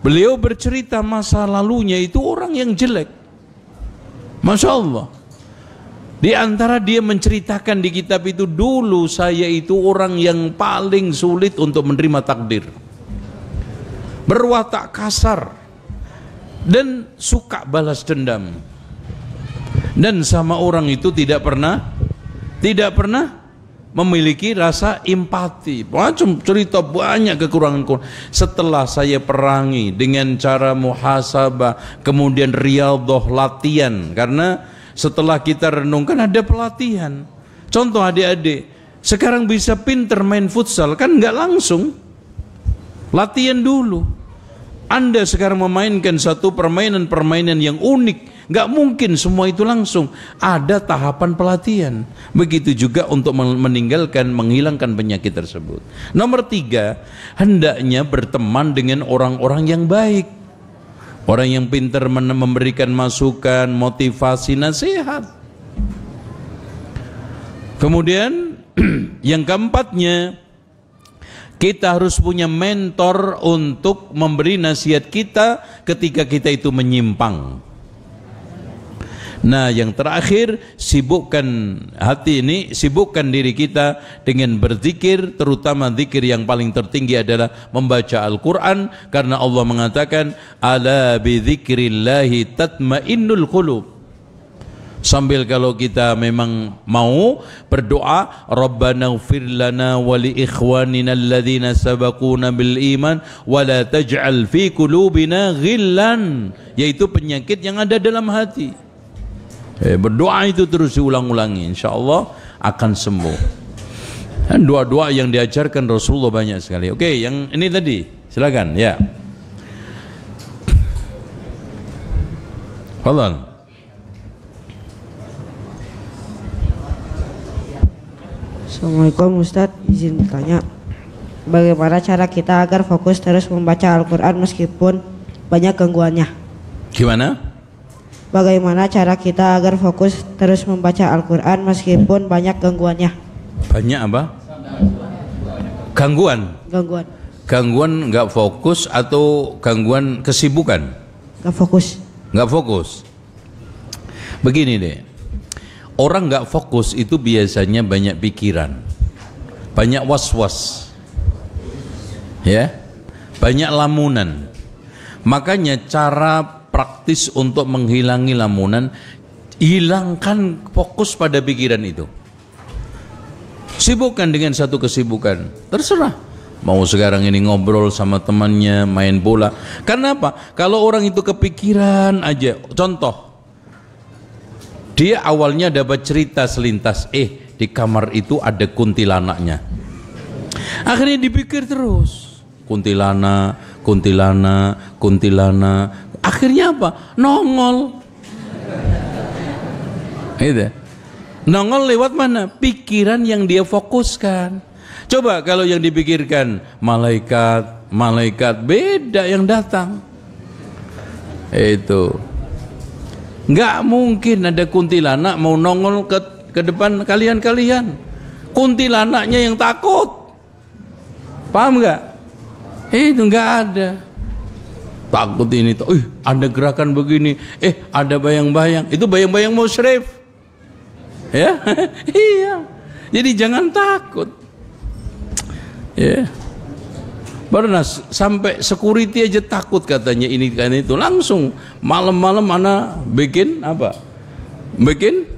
beliau bercerita masa lalunya itu orang yang jelek. Masya Allah. Di antara dia menceritakan di kitab itu, dulu saya itu orang yang paling sulit untuk menerima takdir, berwatak kasar dan suka balas dendam, dan sama orang itu tidak pernah memiliki rasa empati. Macam cerita banyak kekurangan. Setelah saya perangi dengan cara muhasabah, kemudian riyadhah, latihan, karena setelah kita renungkan ada pelatihan. Contoh adik-adik sekarang bisa pinter main futsal, kan nggak langsung, latihan dulu. Anda sekarang memainkan satu permainan yang unik, nggak mungkin semua itu langsung, ada tahapan pelatihan. Begitu juga untuk menghilangkan penyakit tersebut. Nomor 3, hendaknya berteman dengan orang-orang yang baik, orang yang pintar memberikan masukan, motivasi, nasihat. Kemudian yang keempatnya, kita harus punya mentor untuk memberi nasihat kita ketika kita itu menyimpang. Nah yang terakhir, sibukkan hati ini, sibukkan diri kita dengan berzikir, terutama zikir yang paling tertinggi adalah membaca Al-Quran, karena Allah mengatakan ala bidzikrillahi tatmainnul qulub. Sambil kalau kita memang mau berdoa, Rabbana ighfir lana wa li ikhwanina alladhina sabaquna bil iman wa la taj'al fi qulubina ghillan, yaitu penyakit yang ada dalam hati. Berdoa itu terus diulang-ulangi, insya Allah akan sembuh. Dan doa-doa yang diajarkan Rasulullah banyak sekali. Oke, yang ini tadi silakan ya. Fadhal. Assalamualaikum Ustadz, izin bertanya, bagaimana cara kita agar fokus terus membaca Al-Quran meskipun banyak gangguannya? Gimana? Bagaimana cara kita agar fokus terus membaca Al-Quran meskipun banyak gangguannya? Banyak apa? Gangguan. Gangguan. Gangguan nggak fokus atau gangguan kesibukan? Gak fokus. Nggak fokus. Begini deh, orang nggak fokus itu biasanya banyak pikiran, banyak was-was, ya, banyak lamunan. Makanya cara praktis untuk menghilangi lamunan, hilangkan fokus pada pikiran itu. Sibukkan dengan satu kesibukan, terserah. Mau sekarang ini ngobrol sama temannya, main bola. Karena apa? Kalau orang itu kepikiran aja, contoh, dia awalnya dapat cerita selintas, di kamar itu ada kuntilanaknya. Akhirnya dipikir terus, kuntilanak. Akhirnya apa? Nongol. Gitu. Nongol lewat mana? Pikiran yang dia fokuskan. Coba kalau yang dipikirkan malaikat, beda yang datang. Itu. Nggak mungkin ada kuntilanak mau nongol ke depan kalian. Kuntilanaknya yang takut. Paham nggak? Itu nggak ada. Takut ini tuh, ada gerakan begini, ada bayang-bayang. Itu bayang-bayang musyrif. Ya, iya. Jadi jangan takut. Ya. Pernah sampai security aja takut katanya ini kan itu. Langsung malam-malam ana bikin apa? Bikin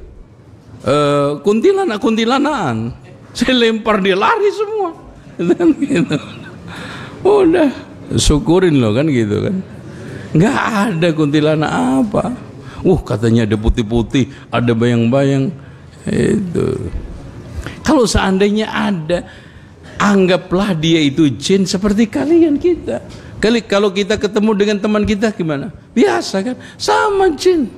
kuntilanak-kuntilanaan. Saya lempar dia lari semua. Gitu. Udah syukurin loh kan gitu kan. Nggak ada kuntilanak apa. Katanya ada putih-putih, ada bayang-bayang. Itu. Kalau seandainya ada, anggaplah dia itu jin seperti kalian kita. Kalau kita ketemu dengan teman kita gimana? Biasa kan? Sama jin.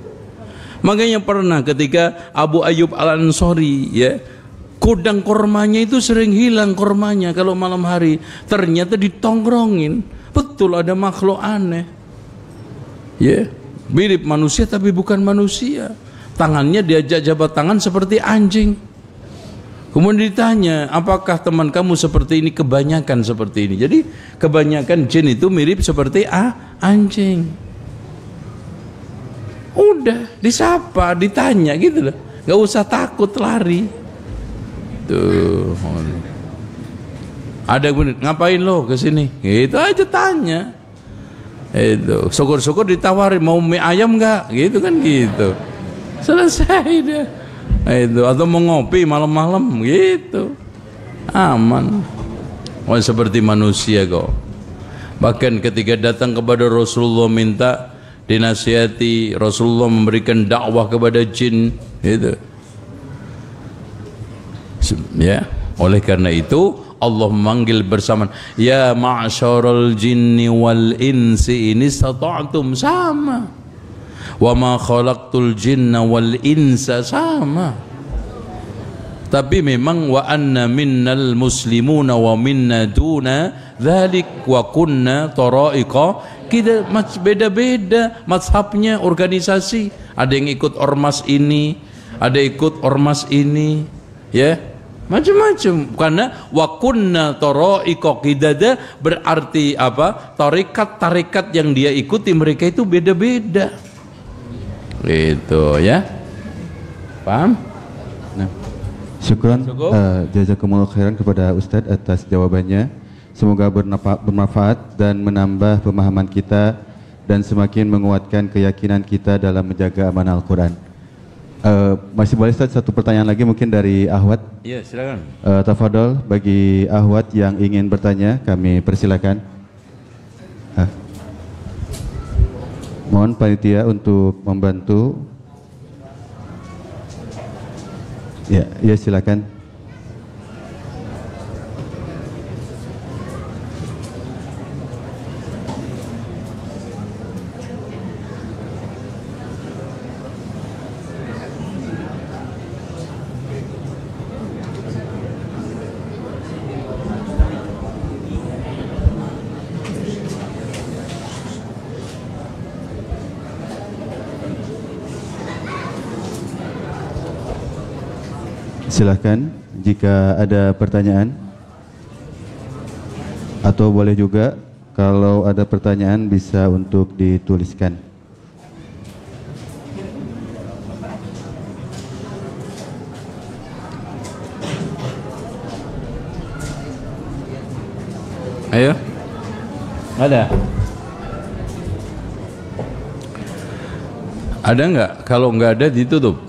Makanya pernah ketika Abu Ayyub Al-Ansari, ya, gudang kormanya itu sering hilang kormanya kalau malam hari. Ternyata ditongkrongin. Betul ada makhluk aneh. Ya, mirip manusia tapi bukan manusia. Tangannya diajak jabat tangan seperti anjing. Kemudian ditanya, apakah teman kamu seperti ini? Kebanyakan seperti ini. Jadi kebanyakan jin itu mirip seperti anjing. Udah disapa, ditanya gitu loh. Gak usah takut lari. Tuh. Ada ngapain lo kesini? Gitu aja tanya. Itu syukur-syukur ditawarin mau mie ayam nggak? Gitu kan gitu. Selesai deh. Itu atau mau ngopi malam-malam gitu. Aman. Seperti manusia kok. Bahkan ketika datang kepada Rasulullah minta dinasihati, Rasulullah memberikan dakwah kepada jin gitu. Ya, oleh karena itu Allah memanggil bersamaan, ya ma'syaral jinni wal insi in istata'tum, sama. Wa ma khalaqtul jinna wal insa, sama. Tapi memang wa anna minnal muslimuna wa minna duna dzalik wa kunna tara'iqa. Kita beda-beda mazhabnya, organisasi. Ada yang ikut ormas ini, ada ikut ormas ini, ya. Macam-macam. Karena wa kunna tara'iqa qidada berarti apa? Tarekat yang dia ikuti mereka itu beda-beda. Itu ya. Paham? Nah, syukran jazakumullah khairan kepada Ustadz atas jawabannya. Semoga bermanfaat dan menambah pemahaman kita dan semakin menguatkan keyakinan kita dalam menjaga amanah Al-Quran. Masih boleh Ustadz satu pertanyaan lagi mungkin dari Ahwat. Iya, silakan. Tafadhol bagi Ahwat yang ingin bertanya kami persilakan. Mohon panitia untuk membantu. Ya silakan. Silahkan jika ada pertanyaan, atau boleh juga kalau ada pertanyaan bisa untuk dituliskan. Ayo. Ada? Ada nggak? Kalau nggak ada ditutup.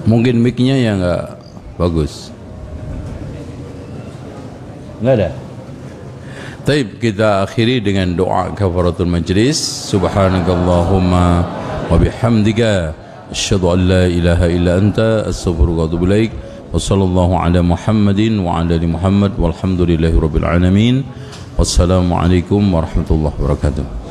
Mungkin mic-nya yang nggak bagus. Nggak ada. Taib, kita akhiri dengan doa kafaratul majlis. Subhanakallahumma wa bihamdika asyhadu an la ilaha illa anta astaghfiruka wa atubu ilaik. Wassallallahu ala Muhammadin wa ala ali Muhammad walhamdulillahi rabbil alamin. Wassalamualaikum warahmatullahi wabarakatuh.